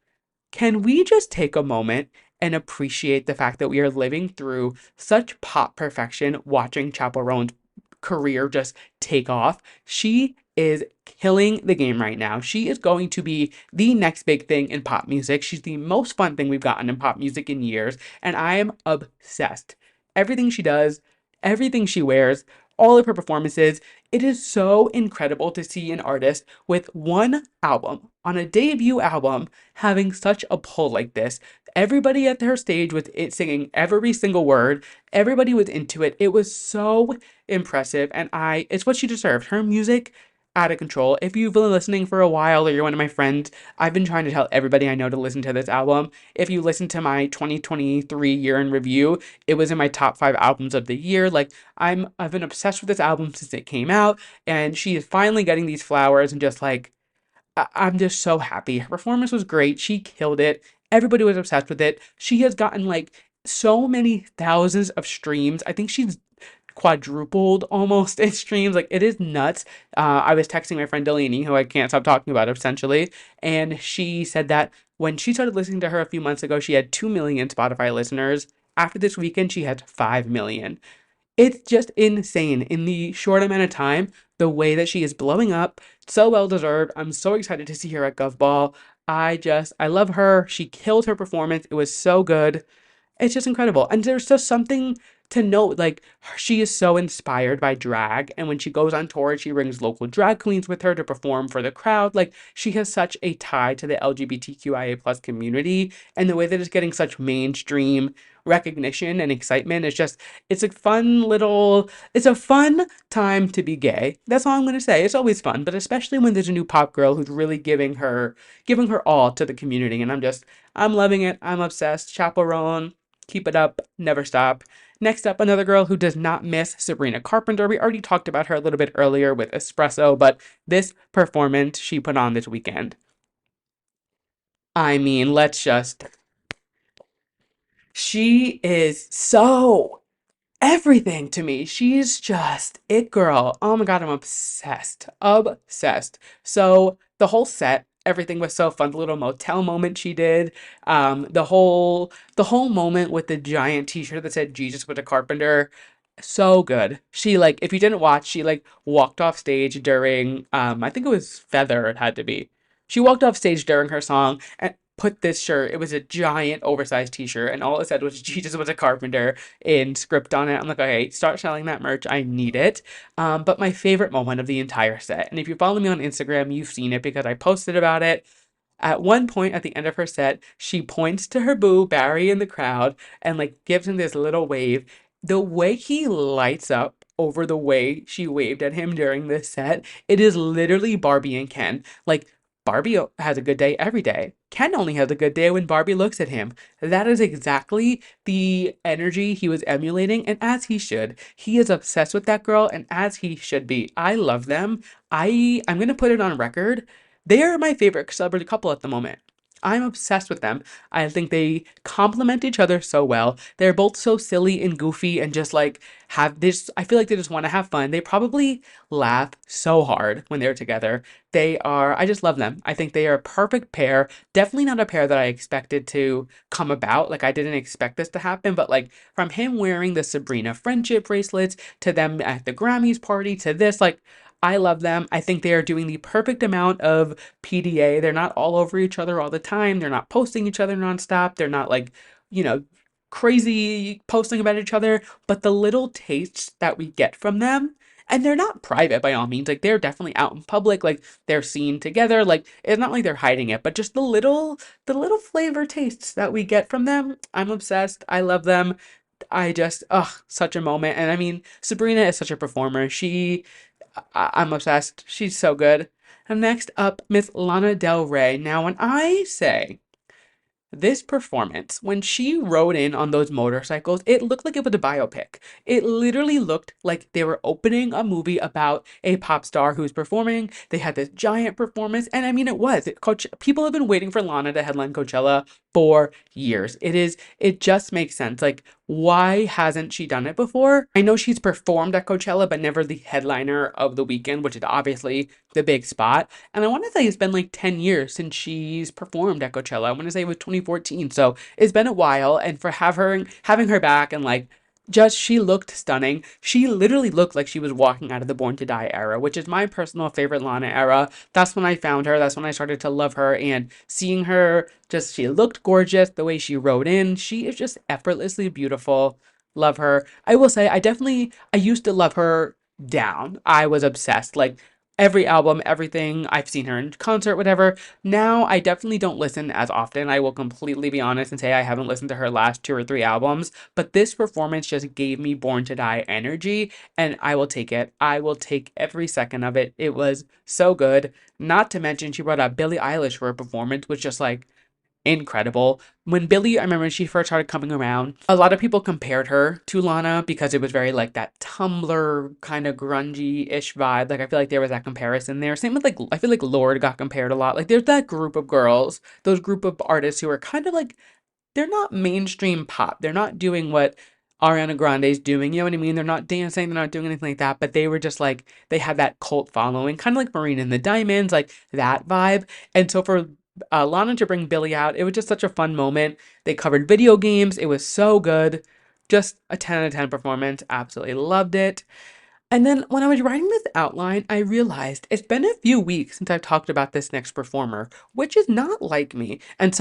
Can we just take a moment and appreciate the fact that we are living through such pop perfection watching Chapel Roan's career just take off? She is killing the game right now. She is going to be the next big thing in pop music. She's the most fun thing we've gotten in pop music in years, and I am obsessed. Everything she does, everything she wears, all of her performances, it is so incredible to see an artist with one album, on a debut album, having such a pull like this. Everybody at her stage was it singing every single word. Everybody was into it. It was so impressive, and it's what she deserved. Her music, out of control. If you've been listening for a while or you're one of my friends, I've been trying to tell everybody I know to listen to this album. If you listen to my 2023 year in review, it was in my top 5 albums of the year. Like I've been obsessed with this album since it came out, and she is finally getting these flowers and just like I'm just so happy. Her performance was great. She killed it. Everybody was obsessed with it. She has gotten like so many thousands of streams. I think she's quadrupled almost in streams. Like it is nuts. I was texting my friend Delaney, who I can't stop talking about essentially, and she said that when she started listening to her a few months ago, she had 2 million Spotify listeners. After this weekend, she has 5 million. It's just insane in the short amount of time, the way that she is blowing up. So well deserved. I'm so excited to see her at Gov Ball. I love her. She killed her performance. It was so good. It's just incredible. And there's just something to note. Like, she is so inspired by drag. And when she goes on tour, she brings local drag queens with her to perform for the crowd. Like, she has such a tie to the LGBTQIA plus community. And the way that it's getting such mainstream recognition and excitement is just, it's a fun time to be gay. That's all I'm going to say. It's always fun, but especially when there's a new pop girl who's really giving her all to the community. And I'm loving it. I'm obsessed. Chaperone. Keep it up, never stop. Next up, another girl who does not miss, Sabrina Carpenter. We already talked about her a little bit earlier with Espresso, but this performance she put on this weekend. I mean, she is so everything to me. She's just it girl. Oh my god, I'm obsessed. Obsessed. So the whole set, everything was so fun. The little motel moment she did. The whole moment with the giant t-shirt that said Jesus with a carpenter. So good. She like if you didn't watch, she like walked off stage during I think it was Feather, it had to be. She walked off stage during her song and put this shirt. It was a giant oversized t-shirt and all it said was Jesus was a carpenter in script on it. I'm like, okay, start selling that merch. I need it. But my favorite moment of the entire set, and if you follow me on Instagram, you've seen it because I posted about it. At one point at the end of her set, she points to her boo, Barry, in the crowd and like gives him this little wave. The way he lights up over the way she waved at him during this set, it is literally Barbie and Ken. Like, has a good day every day. Ken only has a good day when Barbie looks at him. That is exactly the energy he was emulating, and as he should. He is obsessed with that girl, and as he should be. I love them. I'm gonna put it on record. They are my favorite celebrity couple at the moment. I'm obsessed with them. I think they complement each other so well. They're both so silly and goofy and just like have this. I feel like they just want to have fun. They probably laugh so hard when they're together. I just love them. I think they are a perfect pair. Definitely not a pair that I expected to come about. Like, I didn't expect this to happen, but like from him wearing the Sabrina friendship bracelets to them at the Grammys party to this, like, I love them. I think they are doing the perfect amount of PDA. They're not all over each other all the time. They're not posting each other nonstop. They're not like, you know, crazy posting about each other. But the little tastes that we get from them, and they're not private by all means. Like, they're definitely out in public. Like, they're seen together. Like, it's not like they're hiding it, but just the little flavor tastes that we get from them. I'm obsessed. I love them. Such a moment. And I mean, Sabrina is such a performer. I'm obsessed. She's so good. And next up, Miss Lana Del Rey. Now, when I say this performance, when she rode in on those motorcycles, it looked like it was a biopic. It literally looked like they were opening a movie about a pop star who's performing. They had this giant performance, and I mean, it was. People have been waiting for Lana to headline Coachella for years. It just makes sense. Like, why hasn't she done it before? I know she's performed at Coachella, but never the headliner of the weekend, which is obviously the big spot. And I want to say it's been like 10 years since she's performed at Coachella. I want to say it was 2014. So it's been a while. And for having her back and like just she looked stunning. She literally looked like she was walking out of the Born to Die era, which is my personal favorite Lana era. That's when I found her. That's when I started to love her. And seeing her, just she looked gorgeous. The way she rode in, she is just effortlessly beautiful. Love her. I will say, I used to love her down. I was obsessed. Like every album, everything. I've seen her in concert, whatever. Now I definitely don't listen as often. I will completely be honest and say I haven't listened to her last two or three albums, but this performance just gave me Born to Die energy, and I will take it. I will take every second of it. It was so good. Not to mention she brought out Billie Eilish for a performance, which just like incredible. When Billie, I remember when she first started coming around, a lot of people compared her to Lana because it was very like that Tumblr kind of grungy-ish vibe. Like I feel like there was that comparison there. Same with like I feel like Lorde got compared a lot. Like there's that group of girls, those group of artists who are kind of like they're not mainstream pop. They're not doing what Ariana Grande's doing, you know what I mean? They're not dancing, they're not doing anything like that, but they were just like, they had that cult following, kind of like Marina and the Diamonds, like that vibe. And so for Lana to bring Billie out, it was just such a fun moment. They covered video games, it was so good. Just a 10 out of 10 performance. Absolutely loved it. And then when I was writing this outline, I realized it's been a few weeks since I've talked about this next performer, which is not like me. And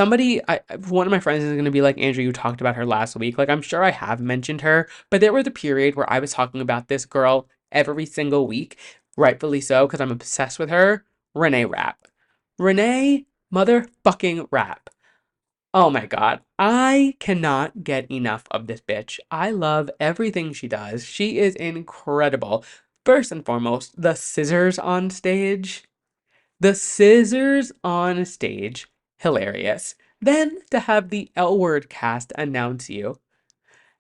one of my friends is going to be like, Andrew, you talked about her last week. Like, I'm sure I have mentioned her, but there was a period where I was talking about this girl every single week, rightfully so, because I'm obsessed with her. Renee Rapp. Renee motherfucking Rapp. Oh my God. I cannot get enough of this bitch. I love everything she does. She is incredible. First and foremost, the scissors on stage. The scissors on stage. Hilarious. Then to have the L Word cast announce you.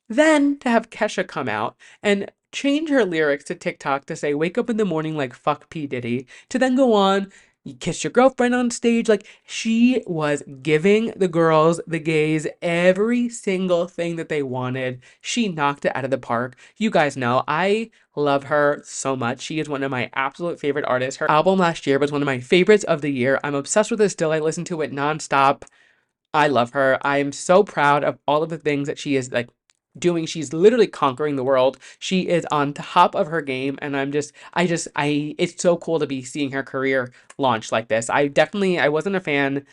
Then to have Kesha come out and change her lyrics to TikTok to say, wake up in the morning like fuck P. Diddy, to then go on, you kiss your girlfriend on stage. Like, she was giving the girls, the gays, every single thing that they wanted. She knocked it out of the park. You guys know, I love her so much. She is one of my absolute favorite artists. Her album last year was one of my favorites of the year. I'm obsessed with it still. I listen to it nonstop. I love her. I am so proud of all of the things that she is like doing. She's literally conquering the world. She is on top of her game, and it's so cool to be seeing her career launch like this. I wasn't a fan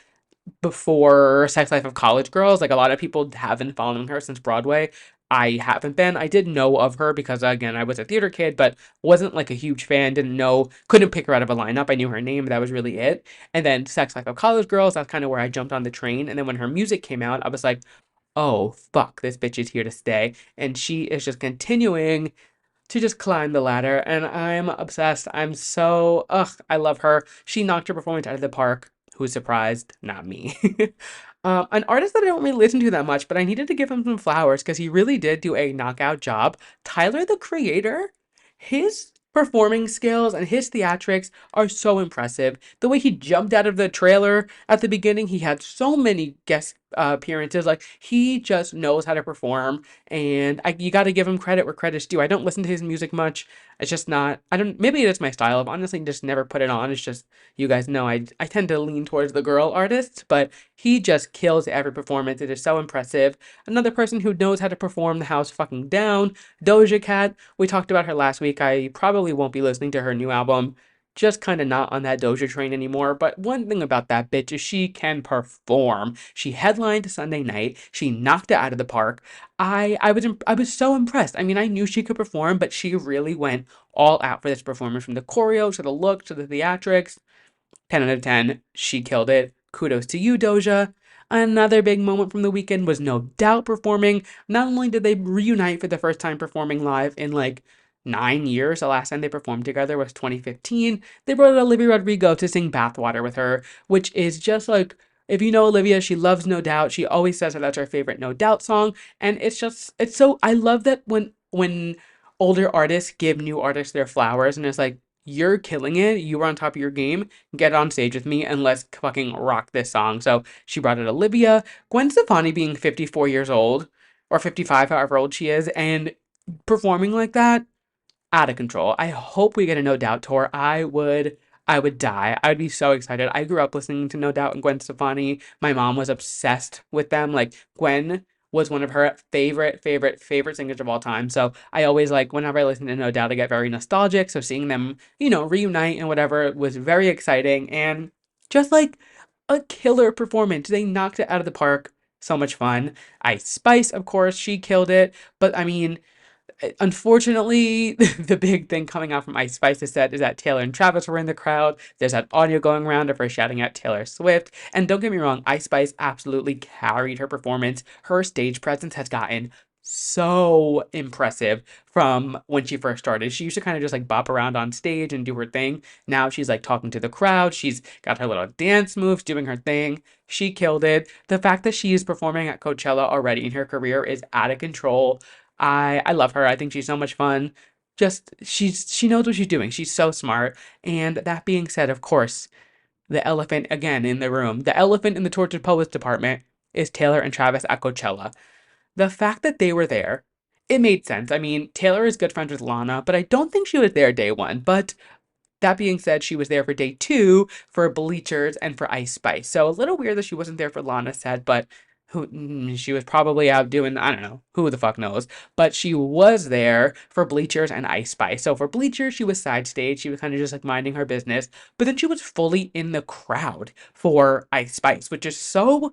before Sex Life of College Girls. Like a lot of people have been following her since Broadway. I haven't been. I did know of her because again, I was a theater kid, but wasn't like a huge fan, didn't know, couldn't pick her out of a lineup. I knew her name, but that was really it. And then Sex Life of College Girls, that's kind of where I jumped on the train. And then when her music came out, I was like, oh fuck, this bitch is here to stay. And she is just continuing to just climb the ladder, and I'm obsessed. I love her. She knocked her performance out of the park. Who's surprised? Not me. An artist that I don't really listen to that much, but I needed to give him some flowers because he really did do a knockout job. Tyler, the Creator, his performing skills and his theatrics are so impressive. The way he jumped out of the trailer at the beginning, he had so many guest appearances. Like, he just knows how to perform, and you got to give him credit where credit's due. I don't listen to his music much. It's just not, I don't, maybe it's my style. I've honestly just never put it on. It's just, you guys know, I tend to lean towards the girl artists, but he just kills every performance. It is so impressive. Another person who knows how to perform the house fucking down, Doja Cat. We talked about her last week. I probably won't be listening to her new album. Just kind of not on that Doja train anymore. But one thing about that bitch is she can perform. She headlined Sunday night. She knocked it out of the park. I was so impressed. I mean, I knew she could perform, but she really went all out for this performance, from the choreo to the look to the theatrics. 10 out of 10. She killed it. Kudos to you, Doja. Another big moment from the weekend was No Doubt performing. Not only did they reunite for the first time performing live in like 9 years, the last time they performed together was 2015, they brought out Olivia Rodrigo to sing Bathwater with her, which is just like if you know Olivia, she loves No Doubt. She always says that that's her favorite No Doubt song. And it's so, I love that when older artists give new artists their flowers and it's like, you're killing it. You were on top of your game. Get on stage with me and let's fucking rock this song. So she brought it Olivia. Gwen Stefani being 54 years old or 55, however old she is, and performing like that, out of control. I hope we get a No Doubt tour. I would die. I would be so excited. I grew up listening to No Doubt and Gwen Stefani. My mom was obsessed with them. Like Gwen was one of her favorite singers of all time. So I always like whenever I listen to No Doubt, I get very nostalgic. So seeing them, reunite and whatever was very exciting and just like a killer performance. They knocked it out of the park. So much fun. Ice Spice, of course, she killed it. But I mean, unfortunately, the big thing coming out from Ice Spice's set is that Taylor and Travis were in the crowd. There's that audio going around of her shouting at Taylor Swift. And don't get me wrong, Ice Spice absolutely carried her performance. Her stage presence has gotten so impressive from when she first started. She used to kind of just like bop around on stage and do her thing. Now she's like talking to the crowd. She's got her little dance moves, doing her thing. She killed it. The fact that she is performing at Coachella already in her career is out of control. I love her. I think she's so much fun. Just she knows what she's doing. She's so smart. And that being said, of course, the elephant again in the room. The elephant in the tortured poets department is Taylor and Travis at Coachella. The fact that they were there, it made sense. I mean, Taylor is good friends with Lana, but I don't think she was there day one. But that being said, she was there for day two for Bleachers and for Ice Spice. So a little weird that she wasn't there for Lana's set, but she was probably out doing, I don't know, who the fuck knows. But she was there for Bleachers and Ice Spice. So for Bleachers, she was side stage. She was kind of just like minding her business. But then she was fully in the crowd for Ice Spice, which is so,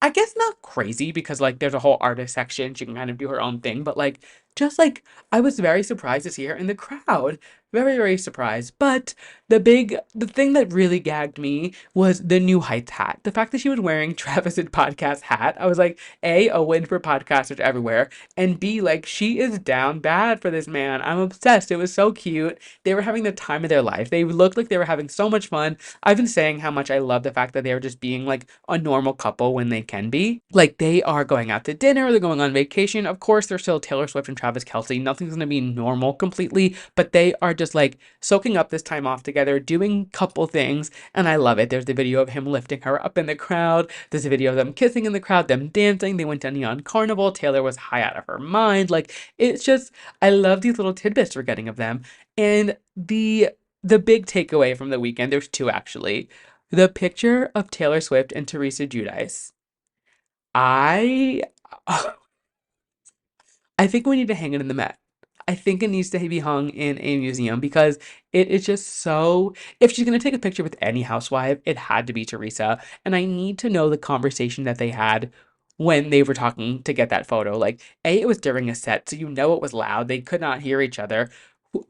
I guess, not crazy because like there's a whole artist section. She can kind of do her own thing, but like just like I was very surprised to see her in the crowd. Very, very surprised. But the thing that really gagged me was the New Heights hat. The fact that she was wearing Travis's podcast hat. I was like, A win for podcasters everywhere. And B, like, she is down bad for this man. I'm obsessed. It was so cute. They were having the time of their life. They looked like they were having so much fun. I've been saying how much I love the fact that they are just being like a normal couple when they can be. Like they are going out to dinner, they're going on vacation. Of course, they're still Taylor Swift and Travis Kelce. Nothing's gonna be normal completely, but they are just like soaking up this time off together, doing couple things, and I love it. There's the video of him lifting her up in the crowd. There's a video of them kissing in the crowd, them dancing. They went to Neon Carnival. Taylor was high out of her mind. Like it's just, I love these little tidbits we're getting of them. And the big takeaway from the weekend, there's two actually. The picture of Taylor Swift and Teresa Giudice. I I think we need to hang it in the Met. I think it needs to be hung in a museum because it is just so. If she's gonna take a picture with any housewife, it had to be Teresa. And I need to know the conversation that they had when they were talking to get that photo. Like, A, it was during a set, so you know it was loud. They could not hear each other.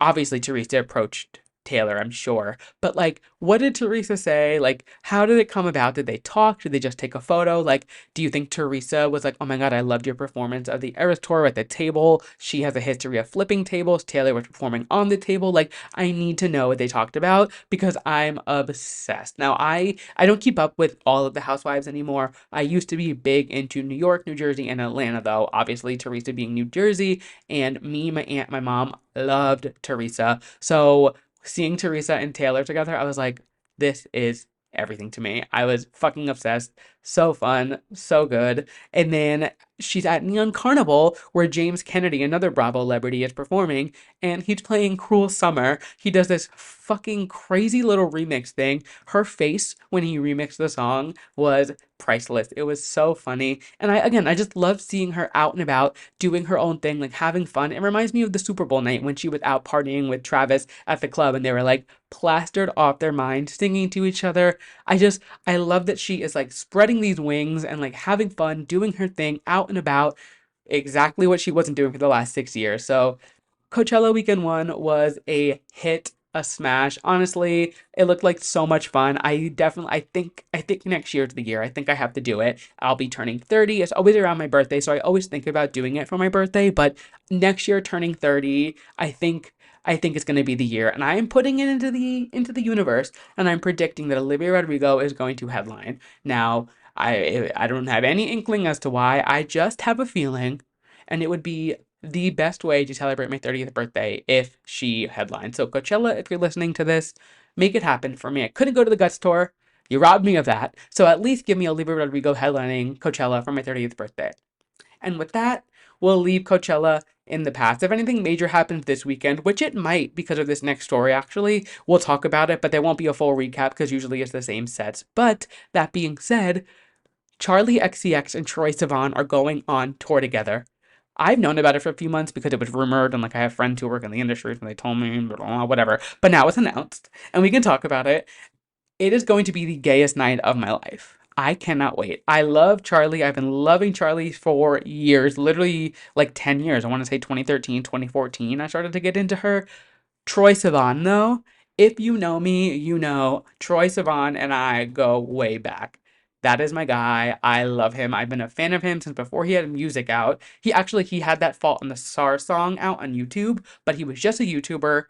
Obviously, Teresa approached Taylor, I'm sure. But like, what did Teresa say? Like, how did it come about? Did they talk? Did they just take a photo? Like, do you think Teresa was like, oh my God, I loved your performance of the Eras Tour at the table? She has a history of flipping tables. Taylor was performing on the table. Like, I need to know what they talked about because I'm obsessed. Now, I don't keep up with all of the housewives anymore. I used to be big into New York, New Jersey, and Atlanta, though. Obviously, Teresa being New Jersey, and me, my aunt, my mom loved Teresa. So seeing Teresa and Taylor together, I was like, this is everything to me. I was fucking obsessed. So fun, so good. And then she's at Neon Carnival where James Kennedy, another Bravo celebrity, is performing, and he's playing Cruel Summer. He does this fucking crazy little remix thing. Her face when he remixed the song was priceless. It was so funny. And I just love seeing her out and about doing her own thing, like having fun. It reminds me of the Super Bowl night when she was out partying with Travis at the club and they were like plastered off their mind, singing to each other. I love that she is like spreading these wings and like having fun, doing her thing out and about, exactly what she wasn't doing for the last 6 years. So Coachella weekend one was a hit a smash. Honestly, it looked like so much fun. I think next year's the year. I think I have to do it. I'll be turning 30. It's always around my birthday, so I always think about doing it for my birthday, but next year turning 30, I think it's going to be the year, and I am putting it into the universe, and I'm predicting that Olivia Rodrigo is going to headline. Now, I don't have any inkling as to why. I just have a feeling, and it would be the best way to celebrate my 30th birthday if she headlined. So Coachella, if you're listening to this, make it happen for me. I couldn't go to the Guts tour. You robbed me of that. So at least give me Olivia Rodrigo headlining Coachella for my 30th birthday. And with that, we'll leave Coachella in the past. If anything major happens this weekend, which it might because of this next story actually, we'll talk about it, but there won't be a full recap because usually it's the same sets. But that being said, Charli XCX and Troye Sivan are going on tour together. I've known about it for a few months because it was rumored, and like I have friends who work in the industry, and they told me, blah, blah, whatever. But now it's announced, and we can talk about it. It is going to be the gayest night of my life. I cannot wait. I love Charli. I've been loving Charli for years, literally like 10 years. I want to say 2013, 2014. I started to get into her. Troye Sivan, though, if you know me, you know Troye Sivan and I go way back. That is my guy. I love him. I've been a fan of him since before he had music out. He had that Fault in the Stars song out on YouTube, but he was just a YouTuber.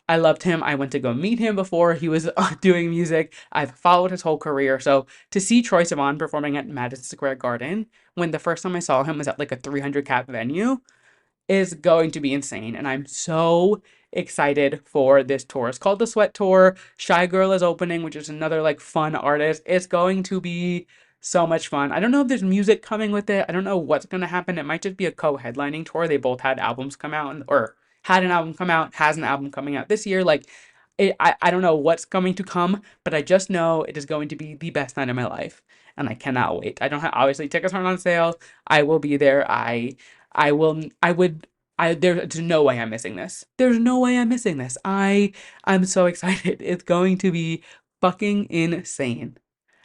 I loved him. I went to go meet him before he was doing music. I've followed his whole career. So to see Troye Sivan performing at Madison Square Garden, when the first time I saw him was at like a 300 cap venue, is going to be insane. And I'm so excited for this tour. It's called the Sweat Tour. Shy Girl is opening, which is another like fun artist. It's going to be so much fun. I don't know if there's music coming with it. I don't know what's going to happen. It might just be a co-headlining tour. They both had albums come out or had an album come out, has an album coming out this year. Like I don't know what's going to come, but I just know it is going to be the best night of my life. And I cannot wait. I don't have, obviously, tickets aren't on sale. I will be there. I will, I would, there's no way I'm missing this. There's no way I'm missing this. I'm so excited. It's going to be fucking insane.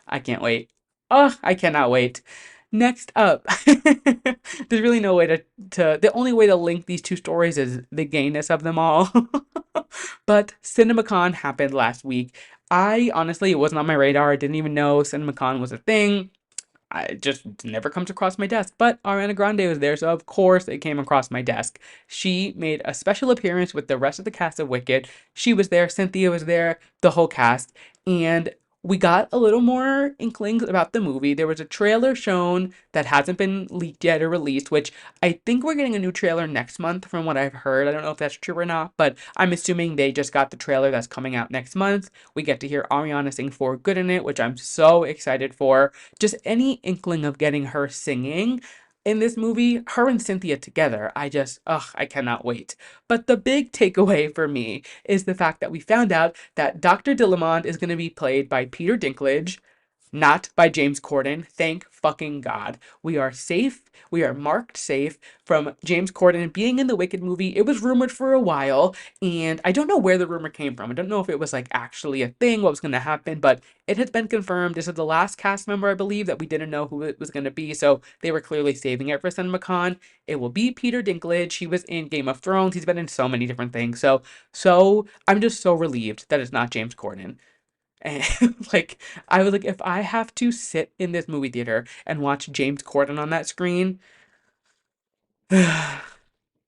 I can't wait. Oh, I cannot wait. Next up, there's really no way the only way to link these two stories is the gayness of them all. But Cinemacon happened last week. I honestly, it wasn't on my radar. I didn't even know Cinemacon was a thing. It just never comes across my desk. But Ariana Grande was there, so of course it came across my desk. She made a special appearance with the rest of the cast of Wicked. She was there, Cynthia was there, the whole cast. And we got a little more inklings about the movie. There was a trailer shown that hasn't been leaked yet or released, which I think we're getting a new trailer next month from what I've heard. I don't know if that's true or not, but I'm assuming they just got the trailer that's coming out next month. We get to hear Ariana sing For Good in it, which I'm so excited for. Just any inkling of getting her singing in this movie, her and Cynthia together, I cannot wait. But the big takeaway for me is the fact that we found out that Dr. Dillamond is going to be played by Peter Dinklage, not by James Corden. Thank fucking God. We are safe. We are marked safe from James Corden being in the Wicked movie. It was rumored for a while, and I don't know where the rumor came from. I don't know if it was like actually a thing, what was going to happen, but it has been confirmed. This is the last cast member, I believe, that we didn't know who it was going to be, so they were clearly saving it for CinemaCon. It will be Peter Dinklage. He was in Game of Thrones. He's been in so many different things. So I'm just so relieved that it's not James Corden. And like I was like, if I have to sit in this movie theater and watch James Corden on that screen, it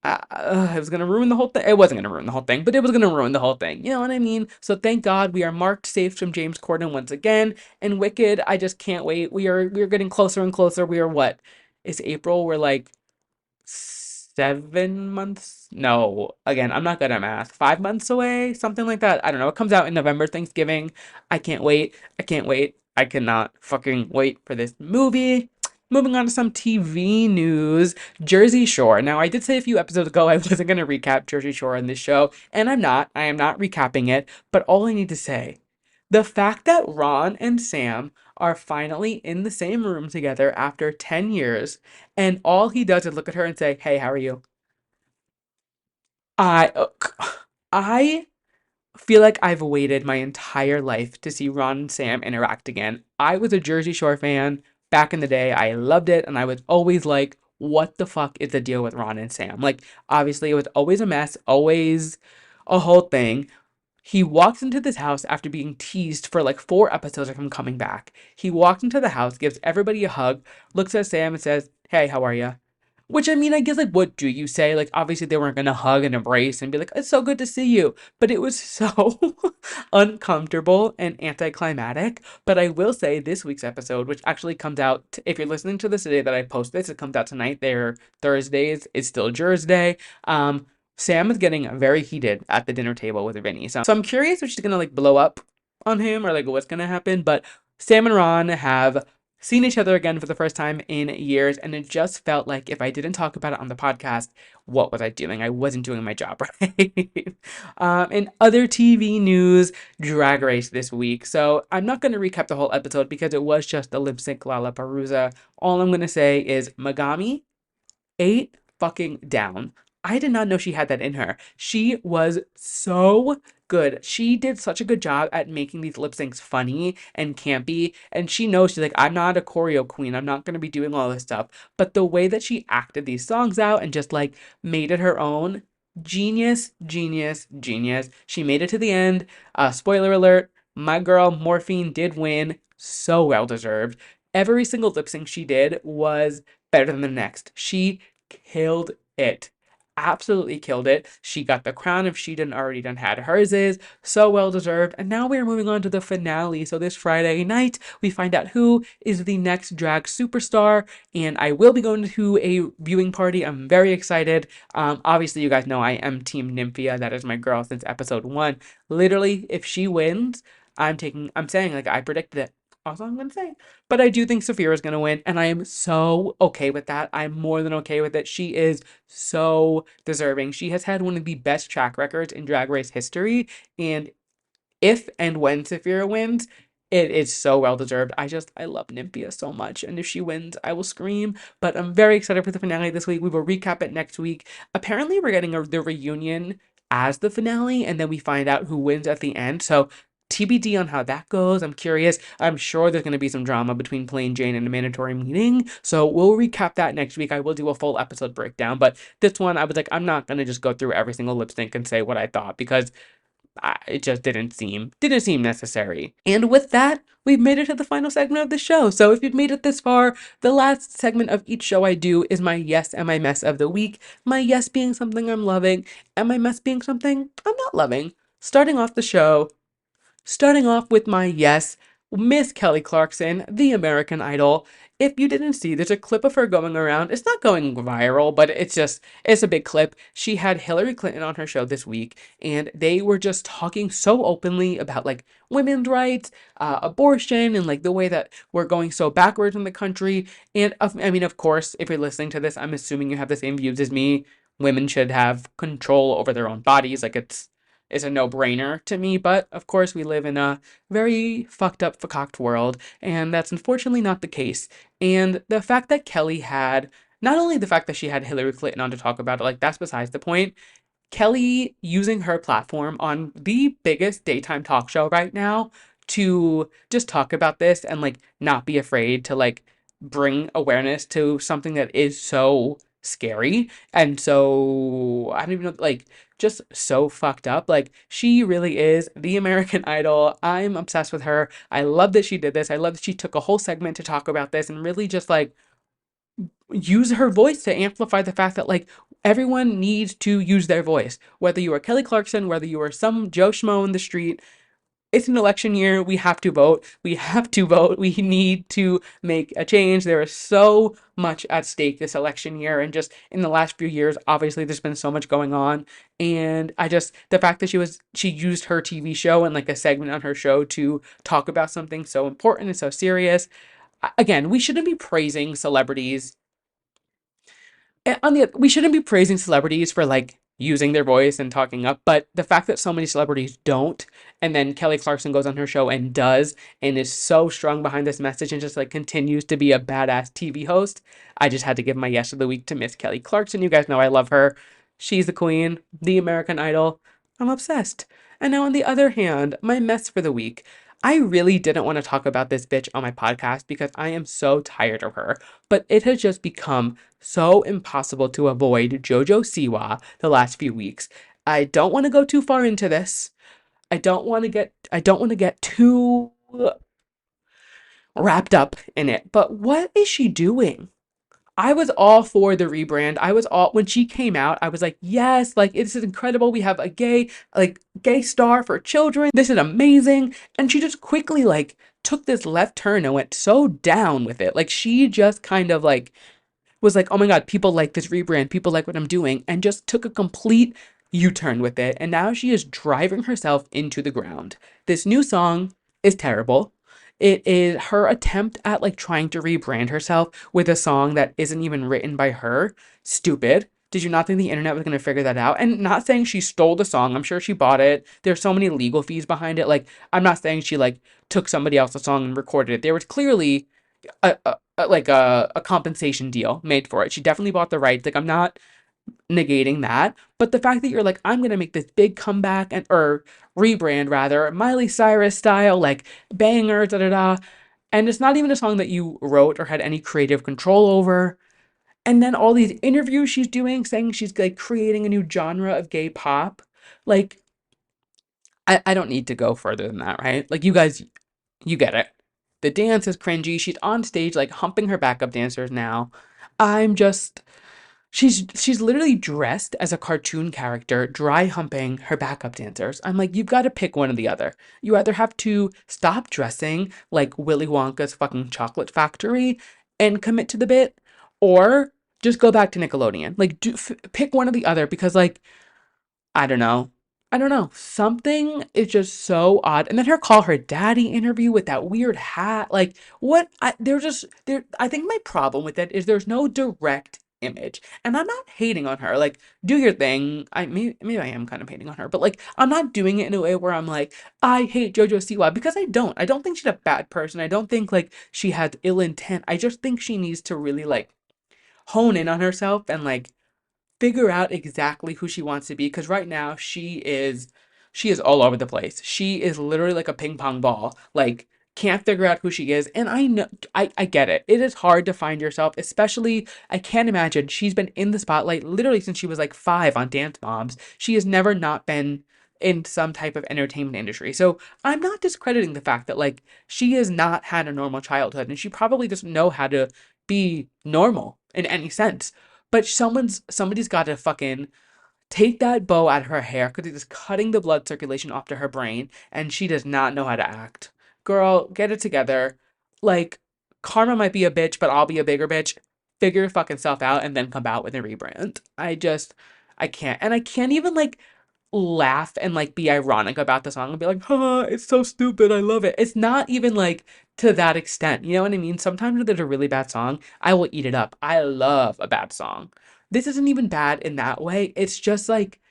was gonna ruin the whole thing. It wasn't gonna ruin the whole thing, but it was gonna ruin the whole thing. You know what I mean? So thank God we are marked safe from James Corden once again. And Wicked, I just can't wait. We're getting closer and closer. We are what? It's April. We're like 7 months. No, again, I'm not good at math. 5 months away, something like that. I don't know. It comes out in November, Thanksgiving. I can't wait. I can't wait. I cannot fucking wait for this movie. Moving on to some TV news. Jersey Shore. Now, I did say a few episodes ago I wasn't going to recap Jersey Shore in this show, and I'm not. I am not recapping it, but all I need to say, the fact that Ron and Sam are finally in the same room together after 10 years, and all he does is look at her and say, "Hey, how are you?" I, uh, I feel like I've waited my entire life to see Ron and Sam interact again. I was a Jersey Shore fan back in the day. I loved it, and I was always like, what the fuck is the deal with Ron and Sam? Like, obviously, it was always a mess, always. a whole thing. He walks into this house after being teased for like 4 episodes of him coming back. He walks into the house, gives everybody a hug, looks at Sam and says, "Hey, how are you?" Which, I mean, I guess, like, what do you say? Like, obviously, they weren't gonna hug and embrace and be like, "It's so good to see you." But it was so uncomfortable and anticlimactic. But I will say this week's episode, which actually comes out, if you're listening to this today that I post this, it comes out tonight. They're Thursdays. It's still Jersey Day. Sam is getting very heated at the dinner table with Vinny. So I'm curious if she's gonna like blow up on him or like what's gonna happen. But Sam and Ron have seen each other again for the first time in years, and it just felt like if I didn't talk about it on the podcast, what was I doing? I wasn't doing my job right. In other TV news, Drag Race this week. So I'm not going to recap the whole episode because it was just the lip sync Lalaparuza. All I'm going to say is Megami ate fucking down. I did not know she had that in her. She was so good. She did such a good job at making these lip syncs funny and campy. And she knows she's like, I'm not a choreo queen. I'm not going to be doing all this stuff. But the way that she acted these songs out and just like made it her own, genius, genius, genius. She made it to the end. Spoiler alert, my girl Morphine did win. So well deserved. Every single lip sync she did was better than the next. She killed it. Absolutely killed it. She got the crown if she didn't already done had hers is. So well deserved. And now we're moving on to the finale. So this Friday night, we find out who is the next drag superstar. And I will be going to a viewing party. I'm very excited. Obviously, you guys know I am Team Nymphia. That is my girl since episode 1. Literally, if she wins, I'm saying like I predicted it. Also, I'm gonna say. But I do think Saphira is gonna win, and I am so okay with that. I'm more than okay with it. She is so deserving. She has had one of the best track records in Drag Race history, and if and when Saphira wins, it is so well deserved. I love Nymphia so much, and if she wins, I will scream. But I'm very excited for the finale this week. We will recap it next week. Apparently, we're getting the reunion as the finale, and then we find out who wins at the end. So TBD on how that goes. I'm curious. I'm sure there's going to be some drama between Plain Jane and a mandatory meeting. So we'll recap that next week. I will do a full episode breakdown. But this one, I was like, I'm not going to just go through every single lip sync and say what I thought because it just didn't seem necessary. And with that, we've made it to the final segment of the show. So if you've made it this far, the last segment of each show I do is my yes and my mess of the week. My yes being something I'm loving, and my mess being something I'm not loving. Starting off with my yes, Miss Kelly Clarkson, the American Idol. If you didn't see, there's a clip of her going around. It's not going viral, but it's a big clip. She had Hillary Clinton on her show this week, and they were just talking so openly about like women's rights, abortion, and like the way that we're going so backwards in the country. And I mean, of course, if you're listening to this, I'm assuming you have the same views as me. Women should have control over their own bodies. Like it's a no-brainer to me, but of course we live in a very fucked up, vercocked world, and that's unfortunately not the case. And the fact that Kelly had, not only the fact that she had Hillary Clinton on to talk about it, like that's besides the point, Kelly using her platform on the biggest daytime talk show right now to just talk about this and like not be afraid to like bring awareness to something that is so scary and so I don't even know like just so fucked up. Like she really is the American Idol. I'm obsessed with her. I love that she did this. I love that she took a whole segment to talk about this and really just like use her voice to amplify the fact that like everyone needs to use their voice. Whether you are Kelly Clarkson, whether you are some Joe Schmo in the street, it's an election year. We have to vote. We have to vote. We need to make a change. There is so much at stake this election year. And just in the last few years, obviously there's been so much going on. And the fact that she used her TV show and like a segment on her show to talk about something so important and so serious. Again, we shouldn't be praising celebrities we shouldn't be praising celebrities for like using their voice and talking up, but the fact that so many celebrities don't, and then Kelly Clarkson goes on her show and does, and is so strong behind this message and just like continues to be a badass TV host, I just had to give my yes of the week to Miss Kelly Clarkson. You guys know I love her. She's the queen, the American Idol. I'm obsessed. And now on the other hand, my mess for the week. I really didn't want to talk about this bitch on my podcast because I am so tired of her, but it has just become so impossible to avoid JoJo Siwa the last few weeks. I don't want to go too far into this. I don't want to get too wrapped up in it. But what is she doing? I was all for the rebrand. I was all when she came out, I was like, yes, like it's incredible. We have a gay star for children. This is amazing. And she just quickly like took this left turn and went so down with it. Like she just kind of like was like, oh my God, people like this rebrand. People like what I'm doing. And just took a complete U-turn with it. And now she is driving herself into the ground. This new song is terrible. It is her attempt at like trying to rebrand herself with a song that isn't even written by her. Stupid. Did you not think the internet was going to figure that out? And not saying she stole the song. I'm sure she bought it. There's so many legal fees behind it. Like, I'm not saying she like took somebody else's song and recorded it. There was clearly a compensation deal made for it. She definitely bought the rights. Like, I'm not negating that, but the fact that you're like, I'm gonna make this big comeback and or rebrand rather, Miley Cyrus style, like banger, da da da, and it's not even a song that you wrote or had any creative control over. And then all these interviews she's doing, saying she's like creating a new genre of gay pop, like I don't need to go further than that, right? Like you guys, you get it. The dance is cringy. She's on stage like humping her backup dancers now. I'm just she's literally dressed as a cartoon character, dry humping her backup dancers. I'm like, you've got to pick one or the other. You either have to stop dressing like Willy Wonka's fucking chocolate factory and commit to the bit, or just go back to Nickelodeon. Like, pick one or the other because, like, I don't know. I don't know. Something is just so odd. And then her call her daddy interview with that weird hat. Like, what? They're just, there. I think my problem with it is there's no direct image. And I'm not hating on her. Like, do your thing. Maybe I am kind of hating on her, but like, I'm not doing it in a way where I'm like, I hate JoJo Siwa because I don't. I don't think she's a bad person. I don't think like she has ill intent. I just think she needs to really like hone in on herself and like figure out exactly who she wants to be because right now she is all over the place. She is literally like a ping pong ball. Like can't figure out who she is. And I know I get it. It is hard to find yourself, especially I can't imagine she's been in the spotlight literally since she was like 5 on Dance Moms. She has never not been in some type of entertainment industry. So I'm not discrediting the fact that like she has not had a normal childhood and she probably doesn't know how to be normal in any sense. But somebody's got to fucking take that bow out of her hair because it is cutting the blood circulation off to her brain, and she does not know how to act. Girl, get it together. Like, karma might be a bitch, but I'll be a bigger bitch. Figure your fucking self out and then come out with a rebrand. I can't. And I can't even like laugh and like be ironic about the song and be like, it's so stupid. I love it. It's not even like to that extent. You know what I mean? Sometimes when there's a really bad song, I will eat it up. I love a bad song. This isn't even bad in that way. It's just like,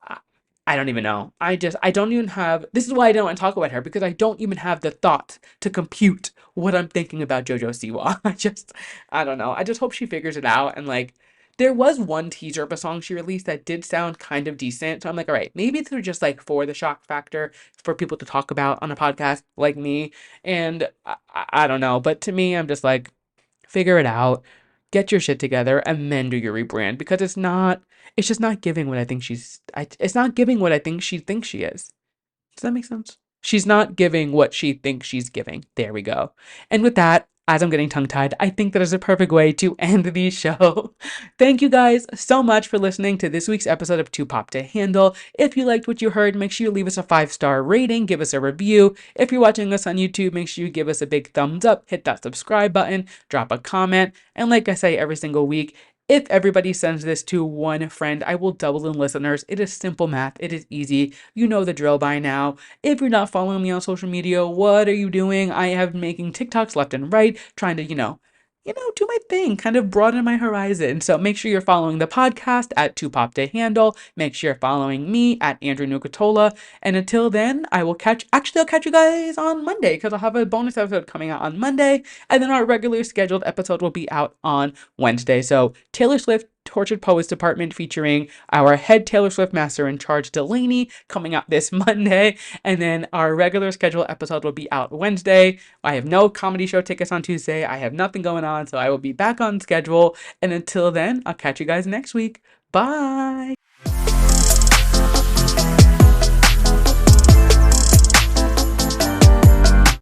I I don't even know. I don't even have, this is why I don't want to talk about her because I don't even have the thought to compute what I'm thinking about JoJo Siwa. I don't know. I just hope she figures it out. And like, there was one teaser of a song she released that did sound kind of decent. So I'm like, all right, maybe they're just like for the shock factor for people to talk about on a podcast like me. And I don't know. But to me, I'm just like, figure it out, get your shit together, and then do your rebrand because it's just not giving what I think it's not giving what I think she thinks she is. Does that make sense? She's not giving what she thinks she's giving. There we go. And with that, as I'm getting tongue tied, I think that is a perfect way to end the show. Thank you guys so much for listening to this week's episode of Too Pop to Handle. If you liked what you heard, make sure you leave us a 5-star rating, give us a review. If you're watching us on YouTube, make sure you give us a big thumbs up, hit that subscribe button, drop a comment. And like I say every single week, if everybody sends this to one friend, I will double in listeners. It is simple math. It is easy. You know the drill by now. If you're not following me on social media, what are you doing? I have been making TikToks left and right, trying to, do my thing, kind of broaden my horizon. So make sure you're following the podcast at Too Pop to Handle. Make sure you're following me at Andrew Nucatola. And until then, I'll catch you guys on Monday because I'll have a bonus episode coming out on Monday. And then our regular scheduled episode will be out on Wednesday. So Taylor Swift Tortured Poets Department featuring our head Taylor Swift master in charge, Delaney, coming out this Monday. And then our regular scheduled episode will be out Wednesday. I have no comedy show tickets on Tuesday. I have nothing going on, so I will be back on schedule. And until then, I'll catch you guys next week. Bye!